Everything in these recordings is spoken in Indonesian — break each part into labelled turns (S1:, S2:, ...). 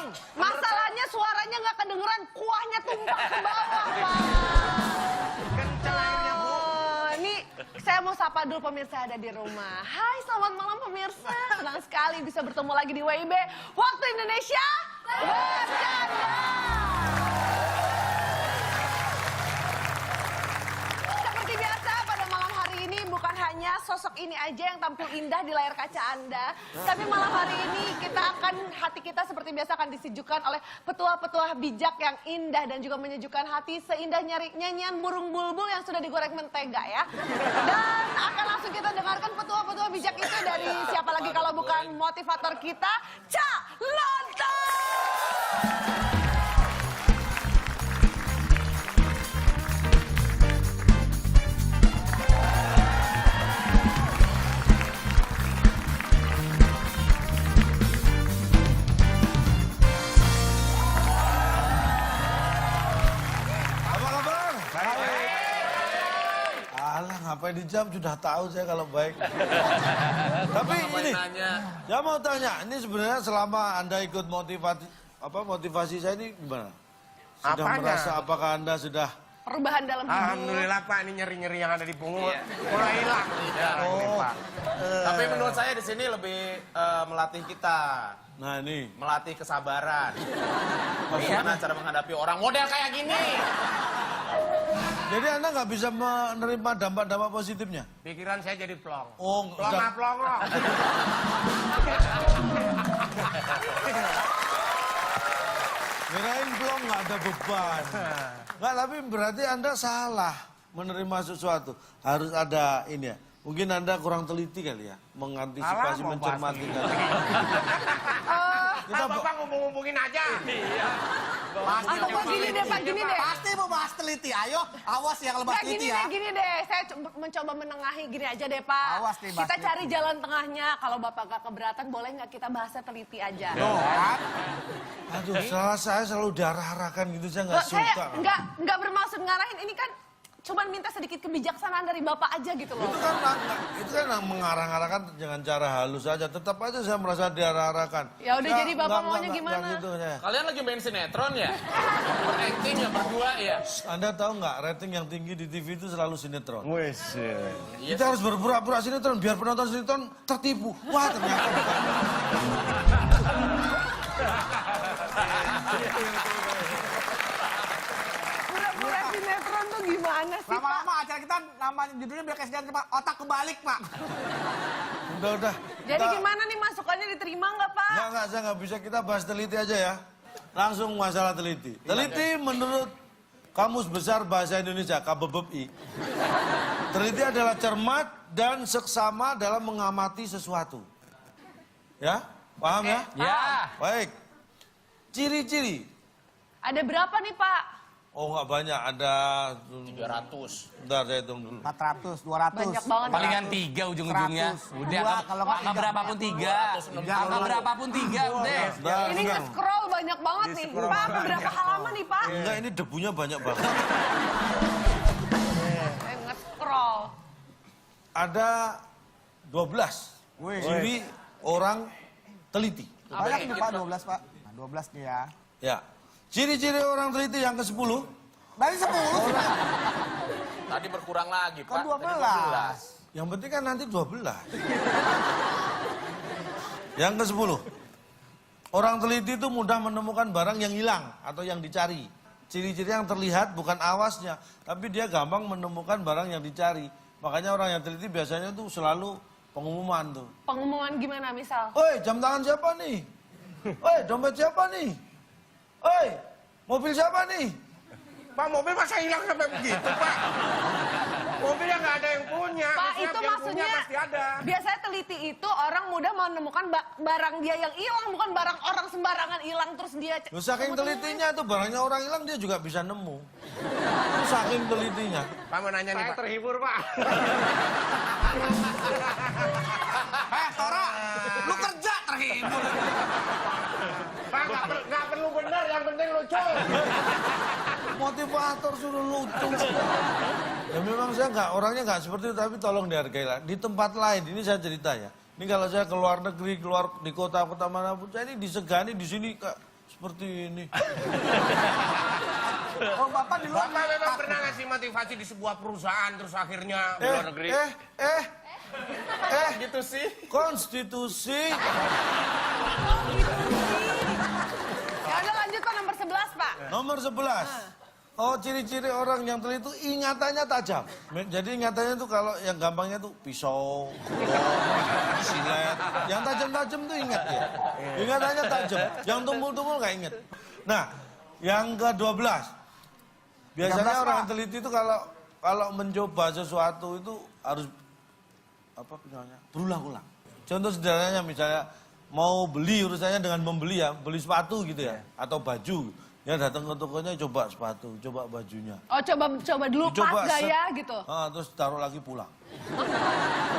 S1: Bang.
S2: Masalahnya suaranya nggak kedengeran, kuahnya tumpah ke bawah, Pak.
S1: Kencang airnya, Bu.
S2: Ini saya mau sapa dulu pemirsa ada di rumah. Hai, selamat malam pemirsa. Senang sekali bisa bertemu lagi di WIB. Waktu Indonesia bercanda. Seperti biasa pada malam hari ini bukan hanya sosok ini aja yang tampil indah di layar kaca Anda, tapi malam hari ini hati kita seperti biasa akan disejukkan oleh petua-petua bijak yang indah dan juga menyejukkan hati seindah nyanyian burung bulbul yang sudah digoreng mentega ya. Dan akan langsung kita dengarkan petua-petua bijak itu dari siapa lagi kalau bukan motivator kita, Cak Lontong.
S3: Alah, ngapain dijawab, sudah tahu saya kalau baik. Tapi ini, ya mau tanya, ini sebenarnya selama Anda ikut motivasi saya ini gimana? Sudah
S1: Apanya?
S3: merasa apakah Anda sudah...
S2: Perubahan dalam hidup.
S1: Alhamdulillah Pak, ini nyeri-nyeri yang ada di punggung mulai hilang. Pak.
S4: Tapi menurut saya di sini lebih melatih kita,
S3: Nah ini,
S4: melatih kesabaran. Bagaimana cara menghadapi orang model kayak gini?
S3: jadi Anda nggak bisa menerima dampak-dampak positifnya?
S1: Pikiran saya jadi plong.
S3: Oh,
S1: Plong.
S3: kirain belum nggak ada beban. Nggak, tapi berarti Anda salah menerima sesuatu. Harus ada ini ya. Mungkin Anda kurang teliti kali ya, mengantisipasi,
S1: Alah, mau
S3: mencermati
S1: bahas
S3: kali. Kita
S1: Bapak ngomong-ngomongin aja.
S2: Apa gini deh, Pak, gini deh.
S5: Pasti mau bahas teliti, ayo awas yang lebah
S2: Nggak,
S5: teliti ya.
S2: gini deh, saya mencoba menengahi gini aja deh Pak.
S5: Awas nih, Mas
S2: kita
S5: Liti.
S2: cari jalan tengahnya, kalau Bapak gak keberatan boleh nggak kita bahasnya teliti aja.
S3: Aduh, salah saya selalu diarah-arahkan gitu, saya nggak
S2: Loh, saya
S3: suka.
S2: nggak bermaksud ngarahin, ini kan cuman minta sedikit kebijaksanaan dari Bapak aja gitu loh.
S3: Itu kan mengarah-arahkan dengan cara halus saja. Tetap aja saya merasa diarah-arahkan.
S2: Ya udah, jadi Bapak maunya
S3: nggak
S2: gimana?
S3: gitu saya.
S4: Kalian lagi main sinetron ya? Beracting ya berdua ya?
S3: Anda tahu nggak, rating yang tinggi di TV itu selalu sinetron.
S1: Wes.
S3: Kita harus berpura-pura sinetron biar penonton sinetron tertipu. Wah, ternyata bukan.
S2: Pura-pura sinetron tuh gimana sih Pak?
S5: Lama-lama acara kita namanya judulnya biar kayak sejarah Pak. Otak kebalik Pak.
S3: Udah.
S2: Jadi gimana nih masukannya diterima nggak Pak?
S3: Nggak, saya nggak bisa. Kita bahas teliti aja ya. Langsung masalah teliti. Teliti menurut Kamus Besar Bahasa Indonesia, KBBI. Teliti adalah cermat dan seksama dalam mengamati sesuatu. Ya? Paham ya?
S4: Ya.
S3: Baik. Ciri-ciri.
S2: Ada berapa nih Pak?
S3: Oh, nggak banyak. Ada...
S4: 300.
S3: Bentar, saya hitung dulu.
S5: 400, 200.
S2: Banyak banget.
S6: Palingan 3 ujung-ujungnya.
S5: 100.
S6: Udah,
S5: Dua, kalau nggak
S6: angka berapapun 3. Angka berapapun 3, udah.
S3: Bentar,
S2: Ini
S3: bentar.
S2: nge-scroll banyak banget nih. Pak, berapa halaman nih Pak?
S3: Enggak, ini debunya banyak banget.
S2: Saya nge-scroll.
S3: Ada 12 ciri orang teliti.
S5: Banyak nih Pak, 12 Pak. Nah, 12 nih ya.
S3: Ya. Ciri-ciri orang teliti yang ke-10.
S5: Dari 10 sih Pak.
S4: Tadi berkurang lagi, Pak.
S5: Kan
S4: Tadi
S5: 12.
S3: Yang penting kan nanti 12. Yang ke-10. Orang teliti itu mudah menemukan barang yang hilang atau yang dicari. Ciri-ciri yang terlihat bukan awasnya, tapi dia gampang menemukan barang yang dicari. Makanya orang yang teliti biasanya tuh selalu pengumuman tuh.
S2: Pengumuman gimana misal?
S3: Oi, jam tangan siapa nih? Oi, dompet siapa nih? Oi, mobil siapa nih?
S1: Pak, mobil masa hilang sampai begitu, Pak? Mobil yang nggak ada yang punya.
S2: Pak,
S1: Maksudnya
S2: itu
S1: yang
S2: maksudnya
S1: punya pasti ada.
S2: biasanya teliti itu orang mudah menemukan barang dia yang hilang, bukan barang orang sembarangan hilang terus dia...
S3: Loh, saking telitinya tuh barangnya orang hilang dia juga bisa nemu. Itu saking telitinya.
S1: Pak mau nanya nih, Pak. terhibur, Pak.
S5: Tora, lu kerja terhibur.
S1: Pak, nggak perlu benar, yang penting lucu.
S3: Motivator suruh lucu. Ya memang saya orangnya nggak seperti itu, tapi tolong dihargai lah. Di tempat lain, ini saya cerita ya. Ini kalau saya ke luar negeri, keluar di kota-kota manapun, saya ini disegani di sini seperti ini.
S5: Oh, Bapak di luar.
S1: Bapak memang pernah ngasih motivasi di sebuah perusahaan terus akhirnya di luar negeri.
S4: Gitu sih.
S3: Konstitusi.
S2: Ya udah lanjut Pak, nomor 11 Pak.
S3: Nomor 11. Oh, ciri-ciri orang yang teliti itu ingatannya tajam. Jadi ingatannya itu kalau yang gampangnya tuh pisau, silet. Yang tajam-tajam tuh ingat ya. Ingatannya tajam. Yang tumpul-tumpul nggak ingat. Nah, yang ke-12. Biasanya orang yang teliti itu kalau mencoba sesuatu itu harus apa namanya? Berulang-ulang. Contoh sederhananya misalnya mau beli urusannya dengan membeli ya, beli sepatu gitu ya atau baju. Ya datang ke tokonya coba sepatu, coba bajunya.
S2: Oh coba dulu pas gaya gitu.
S3: Terus taruh lagi pulang.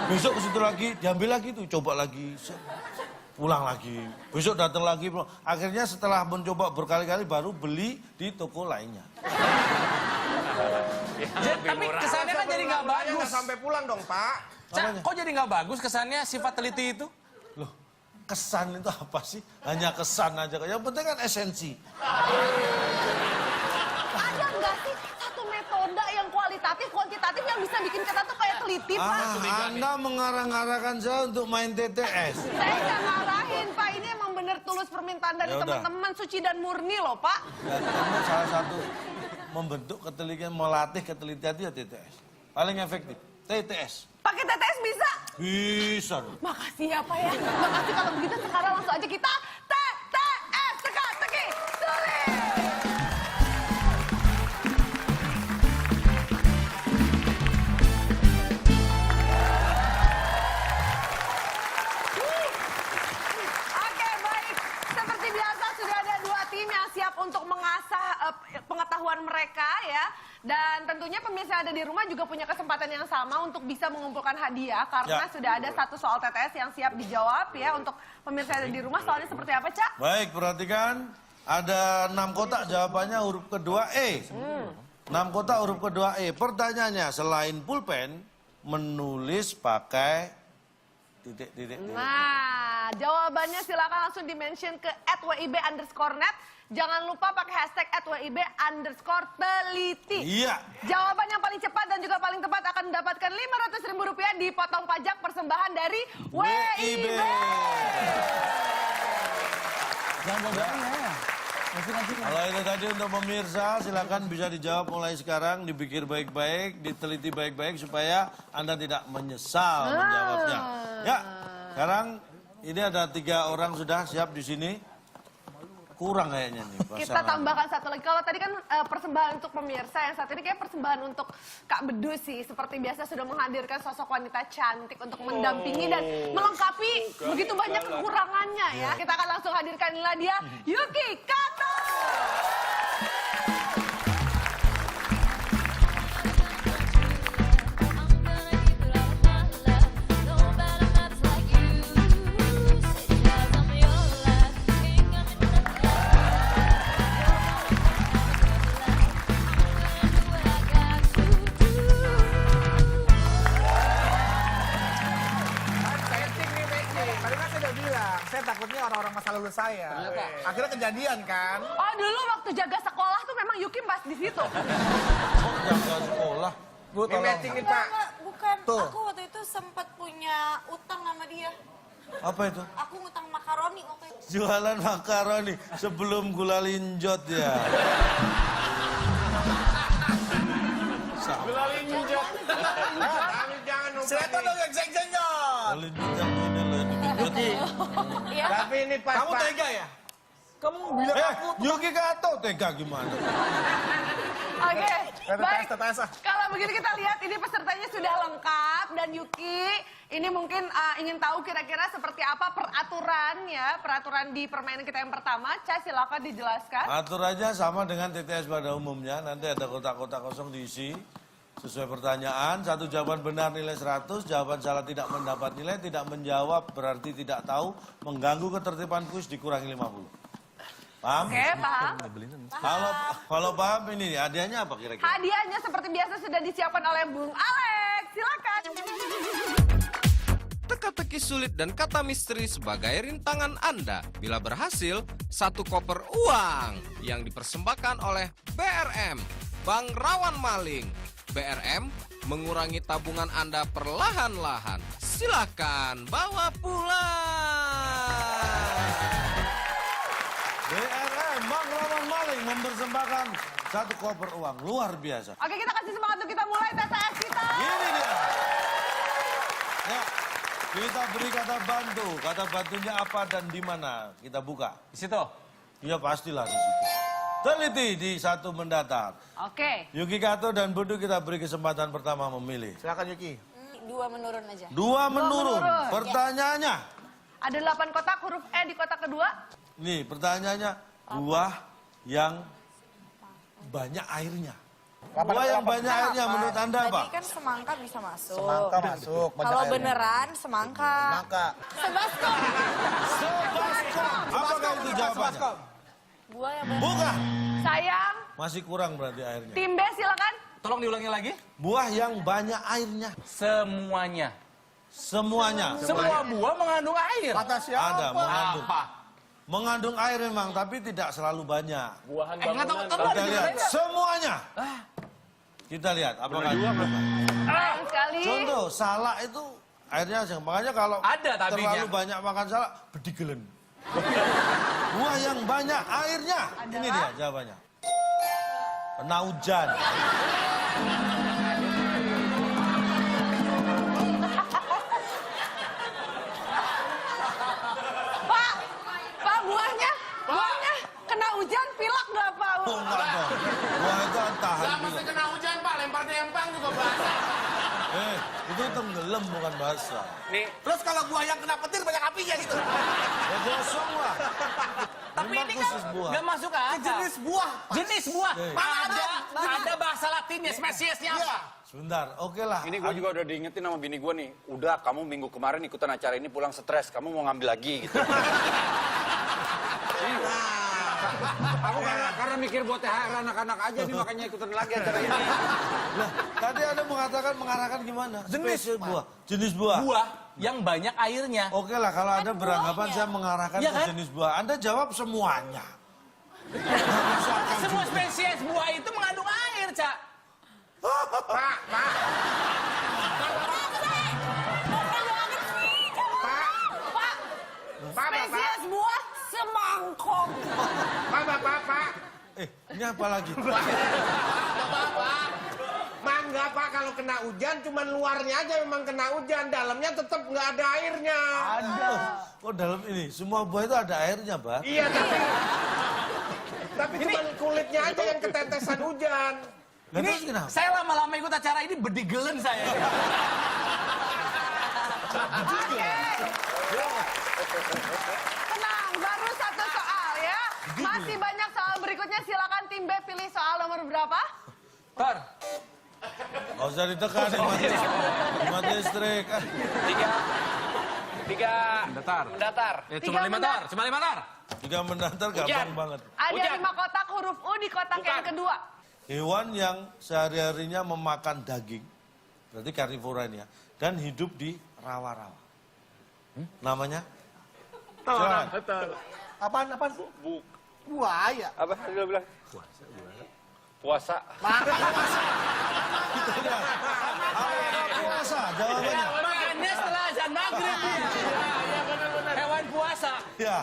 S3: Besok ke situ lagi, diambil lagi tuh, coba lagi. Pulang lagi. Besok datang lagi pulang. Akhirnya setelah mencoba berkali-kali baru beli di toko lainnya.
S6: Tapi kesannya kan jadi nggak bagus.
S1: Nggak sampai pulang dong Pak.
S6: Cak, kok jadi nggak bagus kesannya sifat teliti itu?
S3: Loh, kesan itu apa sih? Hanya kesan aja. Yang penting kan esensi.
S2: Ada nggak sih satu metode yang kualitatif, kuantitatif yang bisa bikin kita tuh kayak teliti Pak?
S3: Anda mengarah-ngarahkan saya untuk main TTS.
S2: Saya nggak ngarahin Pak, ini emang bener tulus permintaan dari
S3: Ya udah.
S2: teman-teman suci dan murni loh Pak.
S3: Dan kamu salah satu membentuk ketelitian, melatih ketelitian itu ya TTS. Paling efektif, TTS.
S2: Pakai TTS bisa?
S3: Bisa dong.
S2: Makasih ya Pak ya. Makasih kalau begitu sekarang langsung aja kita TTS teka-teki sulit. Oke baik, seperti biasa sudah ada 2 tim yang siap untuk mengasah pengetahuan mereka ya. Dan tentunya pemirsa yang ada di rumah juga punya kesempatan yang sama untuk bisa mengumpulkan hadiah. Karena sudah ada 1 soal TTS yang siap dijawab ya untuk pemirsa yang ada di rumah. Soalnya seperti apa Cak?
S3: Baik, perhatikan. Ada 6 kotak jawabannya huruf kedua E. 6 kotak huruf kedua E. Pertanyaannya, selain pulpen, menulis pakai titik.
S2: Nah, jawabannya silakan langsung di-mention ke @wib_net. Jangan lupa pakai hashtag @wib_teliti.
S3: Iya.
S2: Jawaban yang paling cepat dan juga paling tepat akan mendapatkan Rp500.000 dipotong pajak persembahan dari WIB.
S5: Jangan bodohin ya.
S3: Kalau itu tadi untuk pemirsa, silakan bisa dijawab mulai sekarang, dipikir baik-baik, diteliti baik-baik supaya Anda tidak menyesal menjawabnya. Ya, sekarang ini ada 3 orang sudah siap di sini. Kurang kayaknya nih pasangan.
S2: Kita tambahkan 1 lagi. Kalau tadi kan persembahan untuk pemirsa, yang satu ini kayak persembahan untuk Kak Bedu sih. Seperti biasa sudah menghadirkan sosok wanita cantik untuk mendampingi dan melengkapi begitu banyak kekurangannya ya. Kita akan langsung hadirkan inilah dia, Yuki Kato.
S5: Tadi kan saya udah bilang, saya takutnya orang-orang masa lalu saya. Akhirnya kejadian kan.
S2: Oh dulu waktu jaga sekolah tuh memang Yuki pas di situ.
S3: Jaga sekolah.
S5: Bu,
S1: Ini
S5: tolong.
S1: matching nih Pak.
S7: Bukan.
S5: Tuh.
S7: Aku waktu itu sempat punya utang sama dia.
S3: Apa itu?
S7: Aku ngutang makaroni waktu itu.
S3: Jualan makaroni sebelum gula linjot ya.
S1: Gula linjot. Kami jangan lupa.
S5: Saya tuh dong yang jeng-jenggot.
S3: Linjot yang ini loh, linjot.
S7: Iya.
S1: Tapi ini pas
S5: Kamu
S1: Pak.
S5: tega ya? Kamu bilang aku
S3: Yuki Kato tega gimana?
S2: Oke, baik.
S5: TTS ah.
S2: Kalau begitu kita lihat ini pesertanya sudah lengkap dan Yuki ini mungkin ingin tahu kira-kira seperti apa peraturan ya, peraturan di permainan kita yang pertama. Ca, silakan dijelaskan.
S3: Aturannya sama dengan TTS pada umumnya. Nanti ada kotak-kotak kosong diisi sesuai pertanyaan. 1 jawaban benar nilai 100, jawaban salah tidak mendapat nilai, tidak menjawab berarti tidak tahu, mengganggu ketertiban kuis dikurangi 50. Paham?
S2: Oke, paham.
S3: Kalau paham ini hadiahnya apa kira-kira?
S2: Hadiahnya seperti biasa sudah disiapkan oleh Bung Alex. Silakan.
S8: teka-teki sulit dan kata misteri sebagai rintangan Anda. Bila berhasil, 1 koper uang yang dipersembahkan oleh BRM, Bank Rawan Maling. BRM mengurangi tabungan Anda perlahan-lahan. Silakan bawa pulang.
S3: BRM, Bank Rawan Maling mempersembahkan 1 koper uang. Luar biasa.
S2: Oke, kita kasih semangat untuk kita mulai tes AS kita.
S3: Ini dia. Ya, kita beri kata bantu. Kata bantunya apa dan di mana? Kita buka.
S6: Di situ.
S3: Ya pastilah di situ. Teliti di 1 mendatar.
S2: Oke.
S3: Yuki Kato dan Budu kita beri kesempatan pertama memilih.
S5: Silakan Yuki.
S7: 2 menurun aja.
S3: 2 menurun. Pertanyaannya.
S2: Ada 8 kotak, huruf E di kotak kedua.
S3: Nih pertanyaannya. Buah yang banyak airnya. Buah yang banyak airnya menurut Anda apa?
S7: Tadi kan semangka bisa masuk.
S5: Semangka masuk. banyak
S7: Kalau
S5: airnya.
S7: beneran semangka.
S5: Semangka.
S7: Sebaskom.
S3: Sebaskom. Apakah itu jawabannya?
S7: Buah yang
S3: Bukan.
S2: Sayang,
S3: Masih kurang berarti airnya.
S2: tim B silakan.
S6: Tolong diulangi lagi.
S3: Buah yang banyak airnya.
S6: Semuanya.
S3: Semuanya.
S6: Semua buah mengandung air.
S5: Kata siapa?
S3: Ada mengandung.
S6: Apa?
S3: Mengandung air memang, tapi tidak selalu banyak.
S4: Buahan
S6: Nggak tahu.
S3: Kita lihat semuanya. Kita lihat apakah
S2: Sayang sekali.
S3: contoh salak itu airnya aja. Makanya kalau
S6: Ada tabinya.
S3: terlalu banyak makan salak bedigelen. Buah yang banyak airnya. Ini dia jawabannya. Kena hujan.
S2: Pak, buahnya kena hujan, pilak nggak Pak?
S3: Oh, enggak dong. Buah itu tahan
S4: Lah
S3: dulu.
S4: mesti kena hujan Pak, lempar empang juga basah.
S3: Itu tenggelam bukan basah.
S4: Nih,
S5: Terus kalau buah yang kena petir banyak apinya gitu.
S3: Ya gosong lah.
S6: Tapi
S3: Memang
S6: ini kan
S3: khusus buah.
S6: nggak masuk akal.
S5: Jenis buah.
S6: Jenis buah.
S3: Iya.
S6: Ada bahasa Latinnya, spesiesnya apa?
S3: Sebentar, oke lah.
S9: Ini gue juga udah diingetin sama bini gue nih. Udah, kamu minggu kemarin ikutan acara ini pulang stres. Kamu mau ngambil lagi gitu. Aku karena mikir buat THR anak-anak aja nih makanya ikutan lagi acara ini.
S3: Lah, tadi Anda mengatakan mengarahkan gimana? Spesies buah. Jenis buah.
S6: Buah yang banyak airnya.
S3: Oke lah, kalau Anda beranggapan saya mengarahkan
S6: Iya
S3: ke
S6: kan?
S3: jenis buah. Anda jawab semuanya.
S6: Semua spesies buah itu mengandung air, Cak.
S1: Pak.
S7: Spesies buah semangkong.
S1: Pak.
S3: Ini apa lagi?
S1: Mangga Pak, kalau kena hujan cuman luarnya aja memang kena hujan, dalamnya tetap nggak ada airnya.
S3: Oh, dalam ini semua buah itu ada airnya, Pak.
S1: Iya, tapi cuman kulitnya aja yang ketetesan hujan.
S3: Lah, terus kenapa?
S6: Saya lama-lama ikut acara ini bedigelen saya.
S2: Tenang, baru 1 soal ya. Masih banyak soal berikutnya, silakan tim B pilih soal nomor berapa?
S6: Tor,
S3: Nggak usah ditekan, mati listrik.
S9: Tiga
S6: mendatar.
S9: mendatar.
S6: Cuma 5 tor, cuma 5 tor.
S3: 3 mendatar gampang banget.
S2: Ada 5 kotak huruf U di kotak yang kedua.
S3: Hewan yang sehari-harinya memakan daging, berarti karnivora ini ya, dan hidup di rawa-rawa. Namanya? Silakan.
S5: Apaan? Buaya.
S9: Apa tadi lo bilang? Puasa.
S3: Puasa, jawabannya.
S6: Makannya setelah azan maghrib ya. Hewan puasa.
S3: Ya,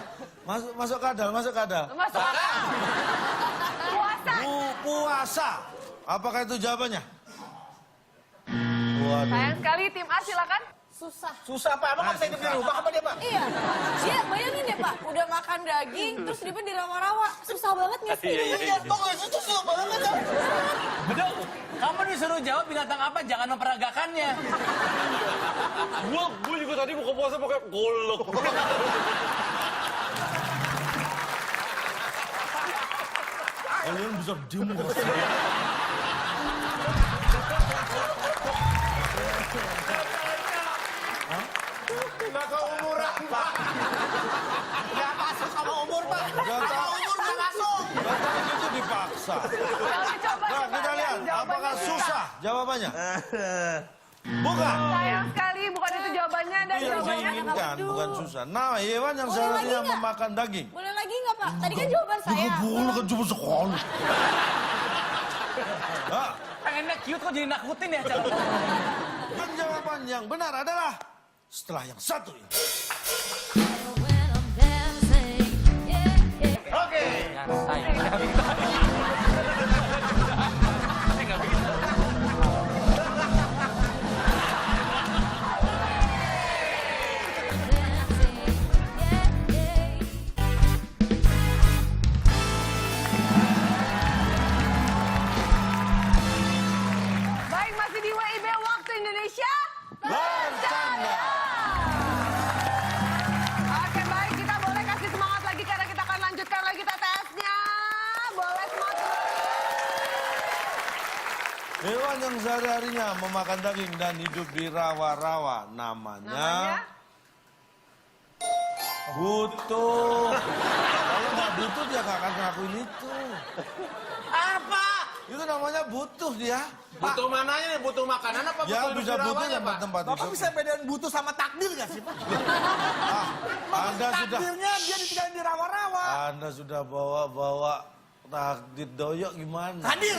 S3: masuk kadal.
S2: Masuk akal. Puasa.
S3: Puasa. Apakah itu jawabannya? Waduh.
S2: Sayang sekali, tim A silakan.
S5: Susah Pak, emang bisa hidup di rumah apa dia Pak?
S7: Iya. Dia bayangin deh Pak, udah makan daging, terus hidupnya di rawa-rawa. Susah banget nggak sih?
S5: Iya, pokoknya itu susah banget ya.
S6: Betul. Kamu disuruh jawab binatang apa, jangan memperagakannya.
S9: Gue juga tadi buka puasa pakai golok.
S3: Kalian bisa diem nggak sih?
S1: Nggak keumuran Pak.
S5: Nggak masuk sama umur Pak.
S3: Nggak tahu.
S5: Umur nggak masuk.
S3: Batas itu dipaksa. Nah, kita lihat apakah susah jawabannya. Bukan.
S2: Sayang sekali, bukan itu jawabannya. jawabannya dan
S3: Itu yang
S2: jawabannya.
S3: diinginkan, bukan susah. Nah, hewan yang seharusnya memakan daging.
S7: Boleh lagi nggak Pak? Tadi kan jawaban saya.
S3: Boleh kan cuma sekali. Nah,
S6: Pengennya cute kok jadi nakutin ya cara.
S3: dan jawaban yang benar adalah setelah yang satu ini.
S5: Oke.
S2: Baik, masih di WIB Waktu Indonesia.
S3: Bercanda.
S2: Oke, baik. Kita boleh kasih semangat lagi karena kita akan lanjutkan lagi TTS-nya. Boleh semangat.
S3: Hewan yang sehari-harinya memakan daging dan hidup di rawa-rawa namanya butuh. Kalau nggak butuh dia nggak akan ngelakuin itu.
S6: Apa?
S3: Itu namanya butuh dia.
S4: Butuh mananya nih? Butuh makanan apa
S3: Ya
S4: butuh
S3: bisa
S4: hidup di
S3: butuh
S4: rawanya, Pak?
S3: tempat-tempat
S5: Bapak
S3: hidup.
S5: bisa bedain butuh sama takdir gak sih Pak?
S3: Anda sudah
S5: Takdirnya dia ditinggalin di rawa-rawa.
S3: Anda sudah bawa takdir doyok gimana?
S5: Hadir.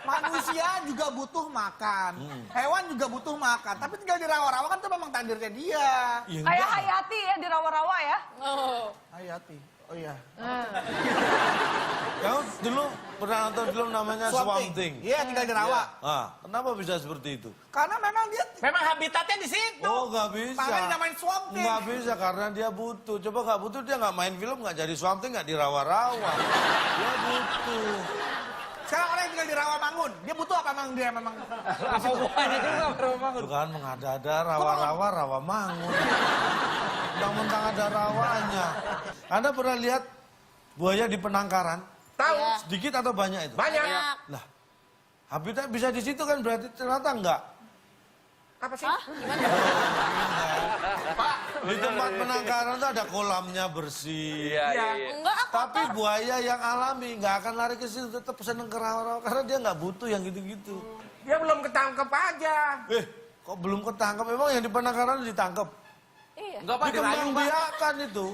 S5: Manusia juga butuh makan. Hewan juga butuh makan. Tapi tinggal di rawa-rawa kan itu memang takdirnya dia.
S3: Ya,
S2: Kayak
S3: enggak.
S2: Hayati ya di rawa-rawa ya.
S7: Oh.
S5: Hayati. Oh iya.
S3: Kamu dulu pernah nonton film namanya Swamp Thing?
S5: Iya, tinggal di rawa.
S3: Ah, kenapa bisa seperti itu?
S5: Karena memang dia
S6: Memang habitatnya di situ.
S3: Oh, nggak bisa.
S5: makanya dinamain Swamp Thing.
S3: Nggak bisa karena dia butuh. Coba nggak butuh dia nggak main film, nggak jadi Swamp Thing, nggak di rawa-rawa. Dia butuh.
S5: Sekarang orang yang tinggal di Rawamangun, dia butuh apa memang dia memang?
S6: Apa hubungannya juga sama
S3: Itu kan mengada-ada rawa-rawa, rawa mangun. Mentang-mentang ada rawanya. Anda pernah lihat buaya di penangkaran?
S4: Tahu?
S7: Iya.
S3: Sedikit atau banyak itu?
S4: Banyak.
S3: Lah, habitat bisa di situ kan berarti ternyata enggak.
S4: Apa sih?
S7: Hah? Gimana?
S3: Di tempat penangkaran itu ada kolamnya bersih.
S7: Enggak, aku
S3: Tapi buaya yang alami nggak akan lari ke situ, tetap seneng ke rawa-rawa karena dia nggak butuh yang gitu-gitu.
S1: Dia belum ketangkep aja.
S3: Kok belum ketangkep? Emang yang di penangkaran ditangkep?
S7: Iya.
S4: Enggak, Pak, dirayu, Pak.
S3: Dikembangbiakan itu.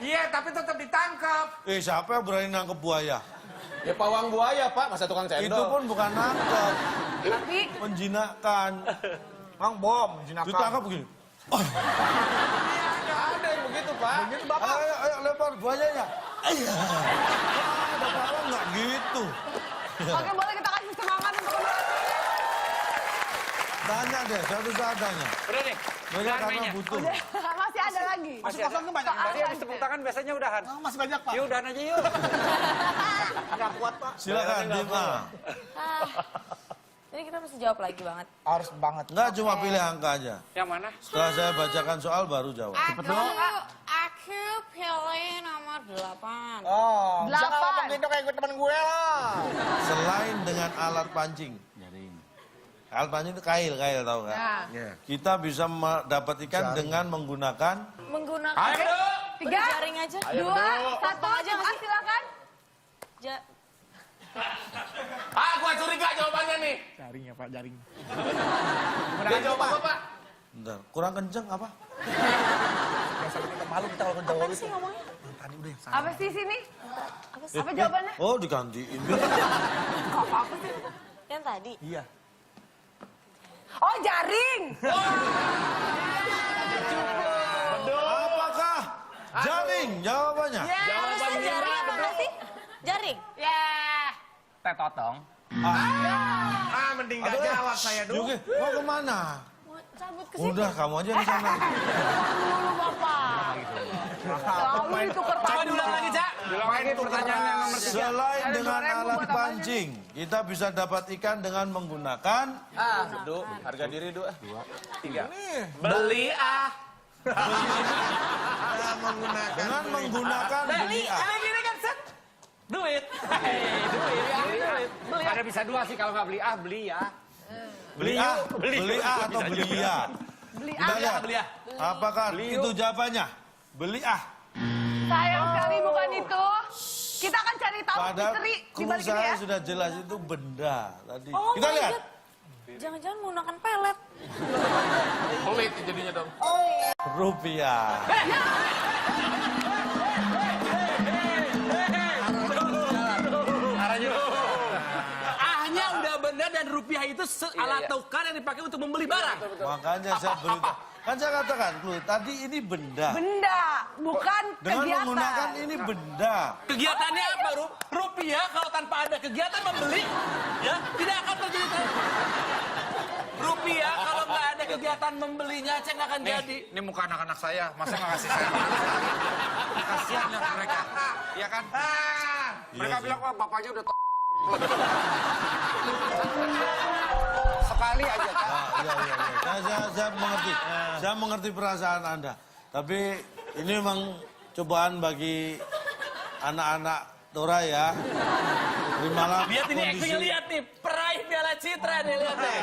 S1: Iya, tapi tetap ditangkap.
S3: Siapa yang berani nangkep buaya?
S4: Ya pawang buaya, Pak. Masa tukang cendol?
S3: Itu pun bukan nangkep,
S2: Tapi
S3: menjinakkan.
S5: Memang bom, jinaka.
S3: Ditangkap begini.
S4: Nggak ada yang begitu, Pak.
S5: Begitu Bapak.
S3: Ayo lempar buayanya. Iya. Ada pawang nggak gitu.
S2: oke, boleh kita kasih semangat untuk
S3: Tanya deh, suatu saat tanya.
S6: Udah nih.
S3: Banyak karena butuh.
S2: masih ada lagi.
S5: Masih kosong tuh banyak.
S2: Soal
S9: Tadi habis tepuk tangan biasanya udahan.
S5: Oh, masih banyak Pak.
S9: Yuk udahan aja yuk.
S5: Nggak kuat Pak.
S3: Silakan, Dima.
S7: Jadi kita mesti jawab lagi banget.
S5: Harus banget.
S3: Nggak cuma pilih angka aja.
S9: Yang mana?
S3: Setelah saya bacakan soal baru jawab.
S7: Aku pilih nomor 8.
S5: Oh, bisa
S2: 8.
S5: ngomong gitu kayak gue temen gue lah.
S3: Selain dengan alat pancing. Alat pancing itu kail tahu nggak?
S2: Ya.
S3: Kita bisa dapat ikan dengan menggunakan
S7: Menggunakan
S6: Ayo.
S2: 3,
S7: jaring aja.
S2: 2, 1,
S7: aja nggak sih?
S2: silakan.
S4: Gua curiga jawabannya nih.
S5: Jaring ya Pak, jaring.
S4: Dia jawab apa, Pak?
S3: bentar, kurang kenceng apa?
S5: Biasa kita malu kita kalau
S7: Apa
S5: ngejawab
S7: sih
S5: itu.
S7: ngomongnya?
S5: Tadi udah yang salah.
S2: Apa sih sini?
S7: Apa sih?
S2: Apa jawabannya?
S3: Oh, digantiin.
S2: Apa sih?
S7: Yang tadi.
S5: Iya.
S2: Oh, jaring.
S3: Apakah jaring jawabannya?
S7: Harusnya jaring apa nggak sih? Jaring.
S6: Tetotong.
S1: Mending nggak jawab saya dulu.
S3: Yuki, mau kemana?
S7: Mau cabut ke situ.
S3: Udah, kamu aja di sana.
S2: Dulu, Bapak. Selalu ditukar
S6: Coba diulang lagi, Cak.
S1: Ini pertanyaan yang nomor 3.
S3: Selain
S2: Ada
S3: dengan
S2: 2.000
S3: alat
S2: buat apanya
S3: pancing, kita bisa dapat ikan dengan menggunakan
S4: Du, harga diri Du. 3.
S6: Beli
S3: dengan menggunakan beli
S6: Kayak gini kan, set. Duit. Duit.
S9: Ada bisa dua sih kalau nggak beli beli ya.
S3: beli atau beli ya.
S2: Beli
S3: Kita lihat,
S6: Beli ah.
S3: apakah itu jawabannya? Beli
S2: Sayang sekali bukan itu. Kita akan cari tahu
S3: Padahal
S2: misteri di
S3: clue
S2: balik ini
S3: saya
S2: ya.
S3: sudah jelas itu benda tadi.
S7: Oh
S3: Kita
S7: my
S3: lihat.
S7: God. Jangan-jangan menggunakan pelet.
S4: Pelit jadinya dong.
S3: Rupiah.
S6: Ahnya udah benar dan rupiah itu alat tukar yang dipakai untuk membeli barang.
S3: Makanya saya beritahu. Kan saya katakan, Klu, tadi ini benda.
S2: Benda, bukan
S3: Dengan
S2: kegiatan.
S3: menggunakan ini benda.
S6: Kegiatannya apa, Rupiah kalau tanpa ada kegiatan membeli, ya tidak akan terjadi. Rupiah kalau nggak ada kegiatan membelinya, cek nggak akan jadi.
S4: Ini muka anak-anak saya, masa nggak kasih saya? Kasihan lihat mereka, ya kan? Mereka bilang, wah bapaknya udah sekali aja.
S3: Iya. Saya mengerti. Saya mengerti perasaan Anda. Tapi ini memang cobaan bagi anak-anak Tora ya. Terimalah
S6: Lihat ini
S3: kondisi.
S6: actingnya, lihat nih, peraih Piala Citra nih, lihat nih.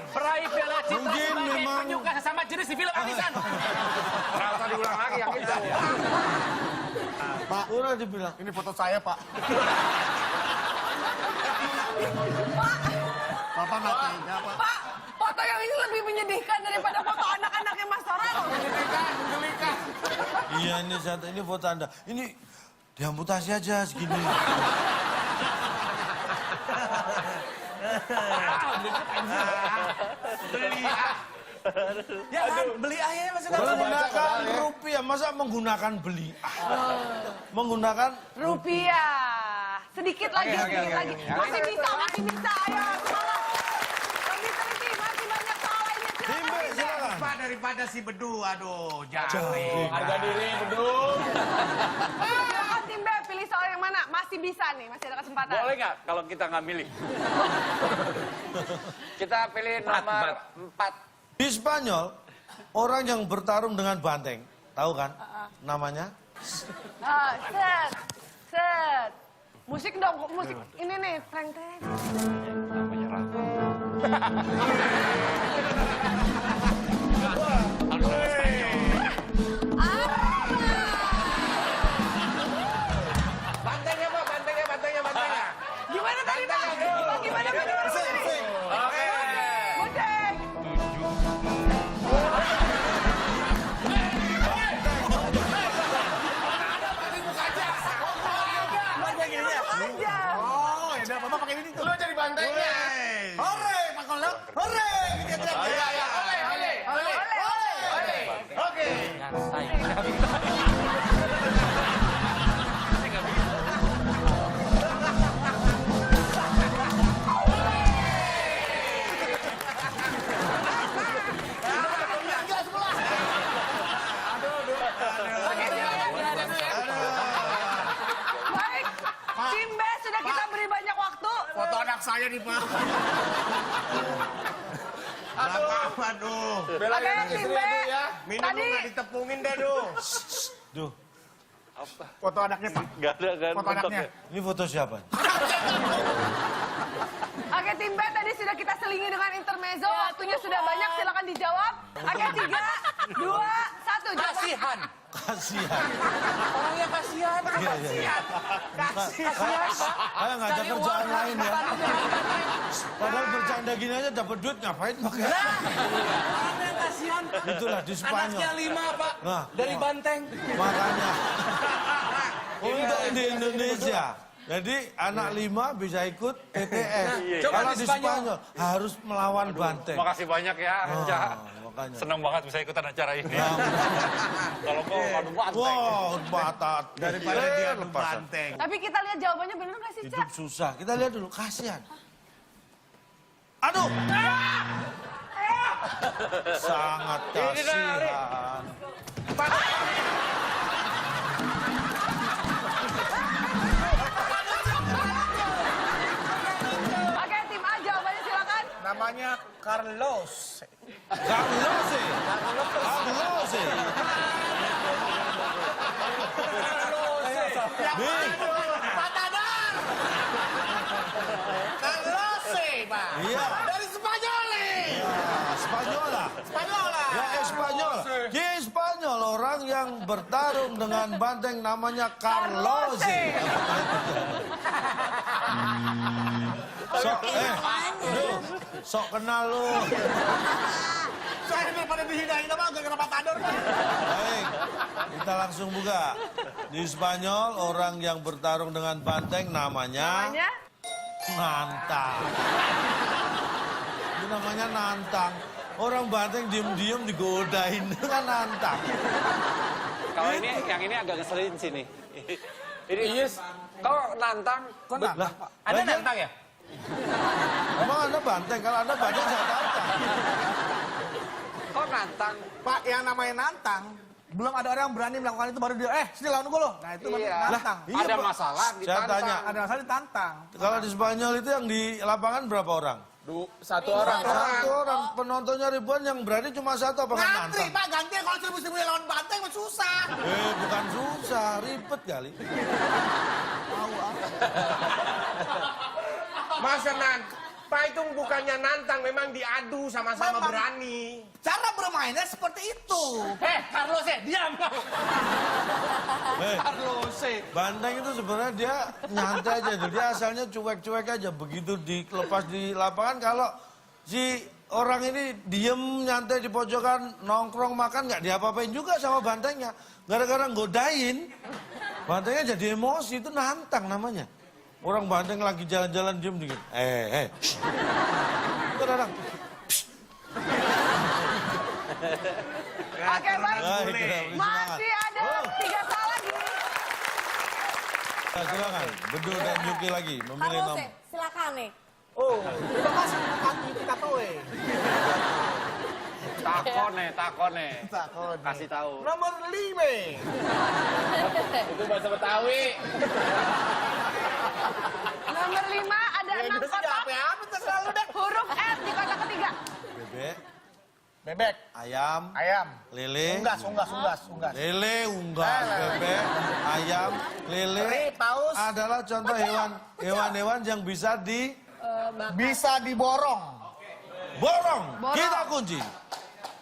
S6: Peraih Piala Citra
S3: Mungkin
S6: sebagai
S3: memang-
S6: penyuka sesama jenis di film Arisan.
S4: Nggak usah diulang lagi yang itu.
S3: Pak, udah dibilang.
S5: Ini foto saya, Pak. Bapak nggak tega, Pak.
S2: Pak, foto yang ini lebih menyedihkan daripada foto anak-anaknya Mas Tora loh.
S3: Iya ini foto Anda. Ini diamputasi aja segini.
S6: Ya kan, beli aja masih nggak bisa.
S3: Menggunakan rupiah, masa menggunakan beli? Menggunakan
S2: Rupiah. Sedikit lagi, sedikit lagi. Masih bisa, ayo semangat. Lagi teliti, masih banyak soal lainnya.
S3: Timbe, silakan.
S1: Pak daripada si Bedu, aduh, jangan.
S6: Harga diri, bedul.
S2: Silakan tim B, pilih soal yang mana? Masih bisa nih, masih ada kesempatan.
S9: Boleh nggak kalau kita nggak milih? Kita pilih nomor 4.
S3: Di Spanyol, orang yang bertarung dengan banteng, tahu kan namanya?
S2: Set, set. Musik dong, musik. Ini nih, treng treng.
S1: Bantengnya, Pak, bantengnya.
S2: Gimana tadi, Pak? Gimana?
S1: Oke.
S2: Musik. Aja.
S5: Oh, ya udah, Bapak pakai ini tuh.
S1: Lu jadi bantengnya.
S5: Hore, Pak Kolok. Hore. Gitu ya,
S1: Iya, oleh. Oke.
S2: Baik, tim B sudah kita beri banyak waktu.
S5: Foto anak saya nih, Pak.
S1: Aduh.
S2: Oke, tim B.
S1: Minum
S2: Tadi
S1: nggak ditepungin deh, Duh.
S3: Duh,
S5: Foto anaknya, Pak.
S9: Nggak ada kan?
S5: Foto anaknya.
S3: ini foto siapa?
S2: Oke, tim B tadi sudah kita selingi dengan intermezzo. Waktunya sudah banyak, silakan dijawab. Oke, 3, 2, 1. Jawab.
S6: Kasihan.
S3: Kasihan.
S6: Orangnya kasihan.
S3: Iya. Kasihan. Kayak nggak ada kerjaan lain ya. Padahal bercanda gini aja dapat duit, ngapain pakai?
S6: Orangnya kasihan.
S3: Itulah di Spanyol.
S6: Anaknya 5, Pak.
S3: Nah,
S6: Dari Banteng.
S3: makanya untuk di Indonesia. Jadi anak 5 bisa ikut PTS.
S6: Coba
S3: Kalau
S6: di
S3: di
S6: Spanyol.
S3: Spanyol harus melawan banteng.
S9: Makasih banyak ya, Renca.
S3: Makanya.
S9: Senang banget bisa ikutan acara ini. Kalau kau adu banteng.
S3: Wow, batat.
S1: Daripada dia adu
S3: lepasan.
S1: banteng.
S2: Tapi kita lihat jawabannya bener nggak sih, Cak?
S3: Hidup susah. Kita lihat dulu, kasihan. Aduh. Sangat kasihan.
S2: Oke, tim A jawabannya silakan.
S5: Namanya Carlos.
S3: Carlos. Nih,
S5: Carlos, Pak.
S3: iya.
S5: Dari Spanyol nih.
S3: Spanyola.
S5: Spanyola.
S3: Ya, Spanyol. Di Spanyol orang yang bertarung dengan banteng namanya Carlos. Sok kenal lu.
S5: Saya daripada dihina-hina mah gak kena matador kan.
S3: Baik, kita langsung buka. Di Spanyol, orang yang bertarung dengan banteng namanya nantang. Itu namanya nantang. Orang banteng diem-diem digodain dengan nantang.
S9: Kalau ini, yang ini agak ngeselin sini. Ini Yes, kau nantang.
S5: Kok nantang, Pak?
S6: Ada nantang ya?
S3: Emang Anda banteng? Kalau Anda banteng, saya nantang.
S9: Kau nantang.
S5: Pak, yang namanya nantang, belum ada orang yang berani melakukan itu baru dia, sini lawan gue loh. Nah itu baru nantang.
S3: Iya,
S9: Ada
S3: Pak.
S9: masalah
S3: Saya
S9: ditantang.
S3: tanya,
S5: Ada masalah ditantang.
S3: kalau di Spanyol itu yang di lapangan berapa orang?
S6: Satu orang.
S3: Satu orang. Penontonnya ribuan, yang berani cuma satu apa kan
S5: Ngantri,
S3: nantang?
S5: Pak, gantian kalau seribu-seribu lawan banteng mah susah.
S3: Bukan susah, ribet kali.
S1: Masa Pak itu bukannya nantang, memang diadu sama-sama
S5: Memang.
S1: berani.
S5: Cara bermainnya seperti itu.
S6: Carlos ya, diam kau.
S3: Banteng itu sebenarnya dia nyantai aja, dia asalnya cuek-cuek aja. Begitu dilepas di lapangan, kalau si orang ini diem nyantai di pojokan, nongkrong makan, nggak diapa-apain juga sama bantengnya. Gara-gara godain, bantengnya jadi emosi, itu nantang namanya. Orang banteng lagi jalan-jalan diem dikit. Kadang-kadang.
S2: Oke, baik.
S3: Baik,
S2: Masih ada 3 salah lagi.
S3: Silakan, Bedu dan Yuki lagi memilih
S7: Carlos
S3: nomor.
S7: ya, silakan nih.
S5: Oh, terima kasih kaki kita toe.
S9: Takone.
S5: Takon.
S9: Kasih tahu.
S5: Nomor 5.
S6: Itu bahasa Betawi.
S2: Nomor 5 ada 6 kotak.
S5: Apa terserah lu deh.
S2: Huruf F di kotak ketiga.
S3: Bebek,
S5: Bebek,
S3: ayam,
S5: ayam,
S3: lele,
S5: unggas.
S3: lele, unggas, bebek, ayam, lele
S5: Teri, paus.
S3: adalah contoh hewan-hewan yang bisa
S5: Bisa diborong.
S3: diborong. Kita kunci.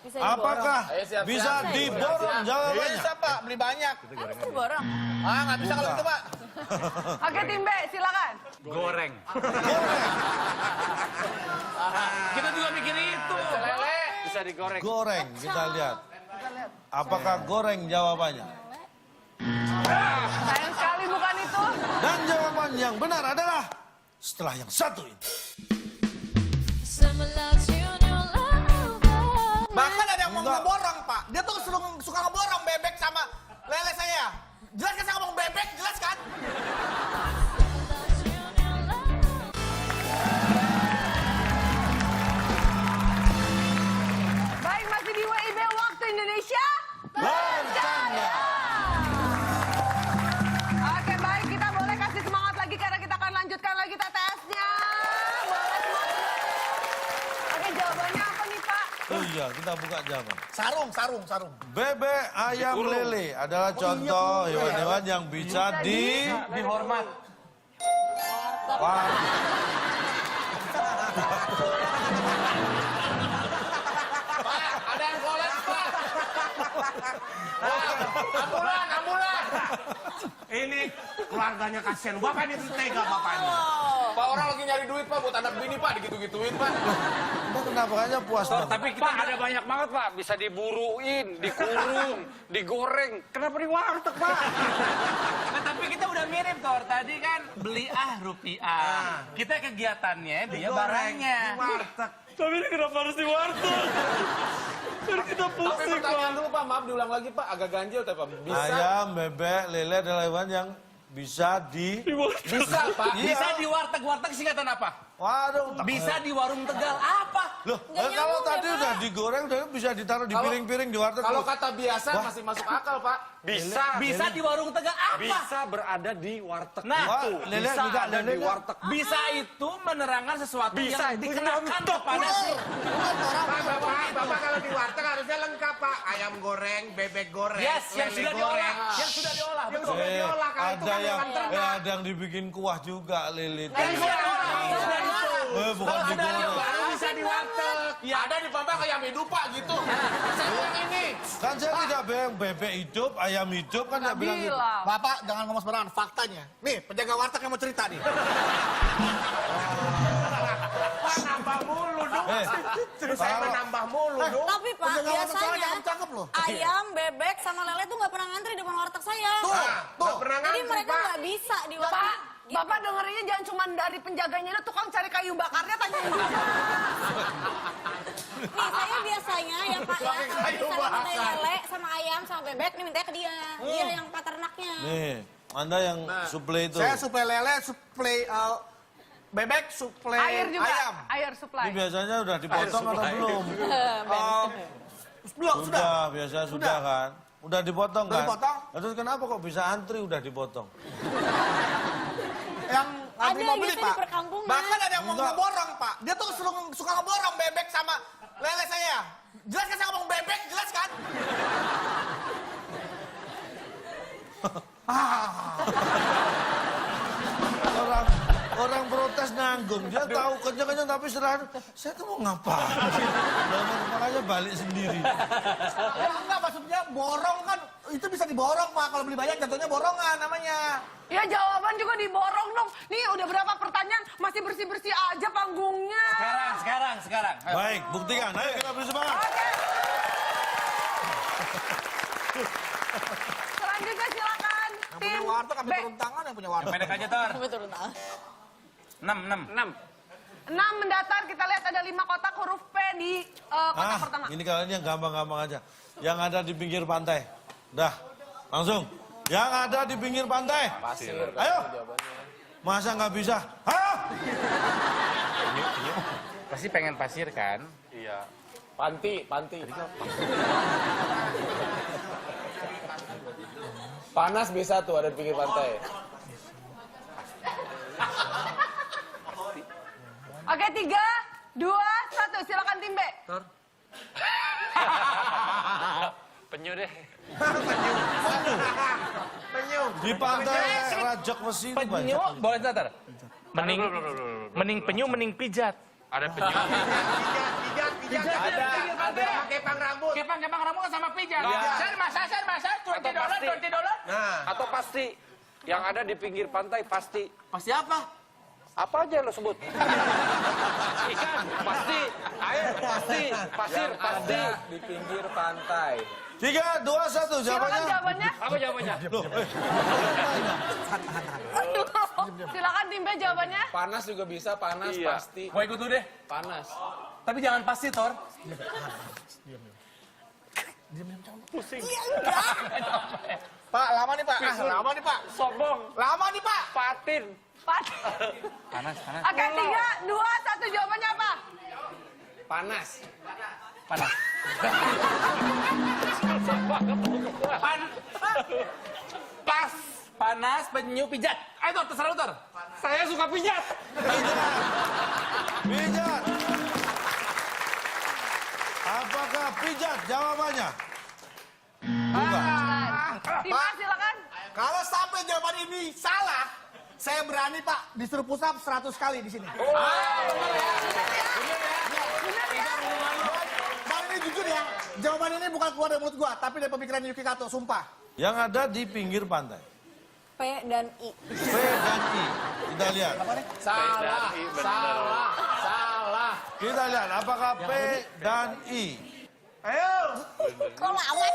S7: Bisa diborong.
S3: Apakah
S6: Ayo, siap-siap.
S3: bisa diborong? Jawabannya.
S5: Bisa Pak, beli banyak.
S7: Harus diborong.
S5: Ah, nggak bisa kalau gitu Pak.
S2: Oke, tim B, silakan.
S9: Goreng.
S6: Kita juga mikir itu.
S9: Lele bisa digoreng.
S3: Goreng, kita lihat. Apakah goreng jawabannya?
S2: Sayang sekali bukan itu.
S3: Dan jawaban yang benar adalah setelah yang satu ini.
S5: Bahkan ada yang mau ngeborong Pak. Dia tuh suka ngeborong bebek sama lele saya. Jelas kan saya ngomong bebek, jelas kan?
S2: Baik, masih di WIB Waktu Indonesia.
S3: Bercanda.
S2: Oke, baik. Kita boleh kasih semangat lagi karena kita akan lanjutkan lagi TTS-nya. Boleh semangat. Oke, jawabannya apa nih, Pak?
S3: Oh iya, kita buka jawaban.
S5: Sarung.
S3: Bebek, ayam, lele adalah contoh hewan-hewan yang bisa
S6: Dihormat.
S3: Wah,
S6: Ada yang kolek, Pak. Ambulan.
S1: Ini keluarganya kasihan. Bapak ini tega bapaknya.
S6: Pak, orang lagi nyari duit, Pak, buat anak bini, Pak. Digitu-gituin, Pak.
S3: Anda kenapa kayaknya puas banget?
S9: Tapi Pak ada banyak banget Pak. Bisa diburuin, dikurung, digoreng. Kenapa di warteg Pak?
S6: Nah, tapi kita udah mirip, Tor. Tadi kan beli rupiah. Kita kegiatannya, dia barangnya.
S1: Warteg.
S9: Tapi ini kenapa harus di warteg? Kan kita
S6: Tapi pertanyaan dulu, Pak. Maaf diulang lagi, Pak. Agak ganjil, tapi Pak. Bisa.
S3: Ayam, bebek, lele adalah hewan yang bisa
S6: Bisa, Pak.
S3: Iya.
S6: Bisa di warteg singkatan apa?
S3: Waduh,
S6: Bisa di warung Tegal. Apa?
S3: Loh,
S7: Nggak
S3: kalau
S7: nyambung
S3: tadi
S7: ya, Pak.
S3: udah digoreng, udah bisa ditaruh di piring-piring di warteg.
S6: Kalau
S3: tuh.
S6: kata biasa masih masuk akal, Pak.
S9: Bisa
S6: Di warung Tegal apa?
S9: bisa berada di warteg.
S6: Nah,
S3: Wah,
S9: itu
S3: lele
S9: bisa
S3: juga,
S9: ada
S3: lele
S9: di
S3: juga.
S9: warteg.
S6: Bisa itu menerangkan sesuatu
S9: Bisa,
S6: yang
S9: itu
S6: dikenakan kepada si...
S1: Bapak kalau di warteg harusnya lengkap Pak. Ayam goreng, bebek goreng,
S6: Yes, yang
S1: lele
S6: sudah
S1: goreng.
S6: diolah. Yang sudah diolah,
S1: Yang
S6: betul.
S1: sudah diolah. Kalau itu
S3: ada
S1: kan
S3: yang
S1: hewan ternak.
S3: ada yang dibikin kuah juga lele.
S6: Yang sudah diolah, yang sudah diolah.
S3: Bukan
S6: Kalau sudah
S3: digoreng.
S6: diolah,
S1: Baru bisa di warteg.
S6: ya ada di Papa kayak hidup, Pak, gitu. Saya yang ini.
S3: Kan saya tidak bilang bebek hidup, ayam hidup kan tidak bilang gitu.
S2: Bilang.
S5: Bapak jangan ngomong sembarangan, faktanya. Nih, penjaga warteg yang mau cerita nih.
S1: Terus saya menambah mulu dong.
S7: Tapi Pak,
S5: penjaga warteg saya
S7: biasanya
S5: cakep-cakep loh.
S7: ayam, bebek, sama lele tuh nggak pernah ngantri depan warteg saya.
S1: Nggak pernah
S7: Jadi
S1: ngantri,
S7: mereka
S1: Pak.
S7: nggak bisa di warteg.
S2: Pak, Bapak dengerinnya jangan cuma dari penjaganya, itu tukang cari kayu bakarnya tanyain juga.
S7: Nih saya biasanya yang Pak ya, kalau
S1: kayu
S7: misalnya
S1: bakar.
S7: minta lele sama ayam sama bebek, nih mintanya ke dia. Dia yang paternaknya.
S3: Nih, Anda yang suplai itu.
S5: Saya suplai lele, suplai bebek, suplai
S2: Air juga,
S5: ayam.
S2: air supply.
S3: Ini biasanya udah dipotong atau belum?
S5: Belum, sudah.
S3: Biasanya sudah kan? Udah dipotong
S5: Udah
S3: kan?
S5: dipotong.
S3: Terus kenapa kok bisa antri udah dipotong?
S5: Yang antri
S7: Ada,
S5: mau beli,
S7: biasanya
S5: Pak.
S7: di perkampungan.
S5: Bahkan ada yang mau
S3: Enggak.
S5: ngeborong, Pak. Dia tuh suka ngeborong bebek sama lele saya. Jelas kan saya ngomong bebek, jelas kan?
S3: Orang protes nanggung, dia tahu kenceng-kenceng tapi serah, saya tuh mau ngapain? Makanya balik sendiri.
S5: Ya enggak, maksudnya borong kan, itu bisa diborong, Pak. Kalau beli banyak jatuhnya borongan namanya.
S2: Ya jawaban juga diborong dong. Nih udah berapa pertanyaan, masih bersih-bersih aja panggungnya.
S6: Sekarang. Ayo.
S3: Baik, buktikan. Ayo kita beri semangat.
S2: Selanjutnya silakan.
S5: Yang punya warteg sampai turun tangan yang punya warteg.
S6: Pendek aja, Tor.
S7: Sampai turun tangan.
S6: 6.
S2: 6 mendatar, kita lihat ada 5 kotak huruf P di kotak pertama.
S3: Ini kalian yang gampang-gampang aja. Yang ada di pinggir pantai. Dah, langsung. Yang ada di pinggir pantai. Ayo. Masa nggak bisa? Hah?
S6: Pasti pengen pasir kan?
S9: Iya.
S10: Panti. Panas bisa tuh ada di pinggir pantai.
S2: Oke, 3, 2, 1, silakan tim B.
S9: Penyu deh.
S1: Penyu.
S3: Di pantai Rajak Wesi itu
S6: Penyu,
S3: banyak.
S6: boleh Tar? Mending penyu, mending pijat.
S9: Ada penyu.
S1: Pijat. Ada. Pakai pang rambut.
S6: Kepang rambut sama pijat. Saya masa, $20.
S1: Nah.
S9: Atau pasti. Yang ada di pinggir pantai pasti.
S5: Pasti apa?
S9: Apa aja lo sebut? Ikan, pasti. Air, pasti. Pasir, pasti.
S10: Di pinggir pantai.
S3: 3, 2, 1,
S2: Silakan
S3: jawabannya.
S2: jawabannya.
S9: Apa jawabannya?
S2: Silakan tim B jawabannya.
S10: Panas juga bisa, panas
S9: Iya.
S10: pasti.
S6: Gua ikut dulu deh.
S10: Panas.
S6: Tapi jangan pasti, Tor.
S5: Pak, lama nih, Pak. Lama nih, Pak.
S9: Sombong.
S5: Lama nih, Pak.
S9: Patin.
S6: Panas.
S2: Oke, 3, 2, 1, jawabannya apa?
S10: Panas.
S6: Pas. Panas, penyu, pijat. Ayo, Tor, terserah lu, Tor.
S9: Saya suka pijat.
S3: Pijat. Apakah pijat jawabannya? Bukan.
S2: Tim A silakan.
S5: Kalau sampai jawaban ini salah, saya berani, Pak, disuruh push up 100 kali di sini. Bang, ini jujur ya, jawaban ini bukan keluar dari mulut gua, tapi dari pemikiran Yuki Kato, sumpah.
S3: Yang ada di pinggir pantai.
S7: P dan I.
S3: P dan I. Kita lihat.
S10: Salah.
S3: Kita lihat apakah P dan I.
S1: Ayo.
S7: Kok lama sih?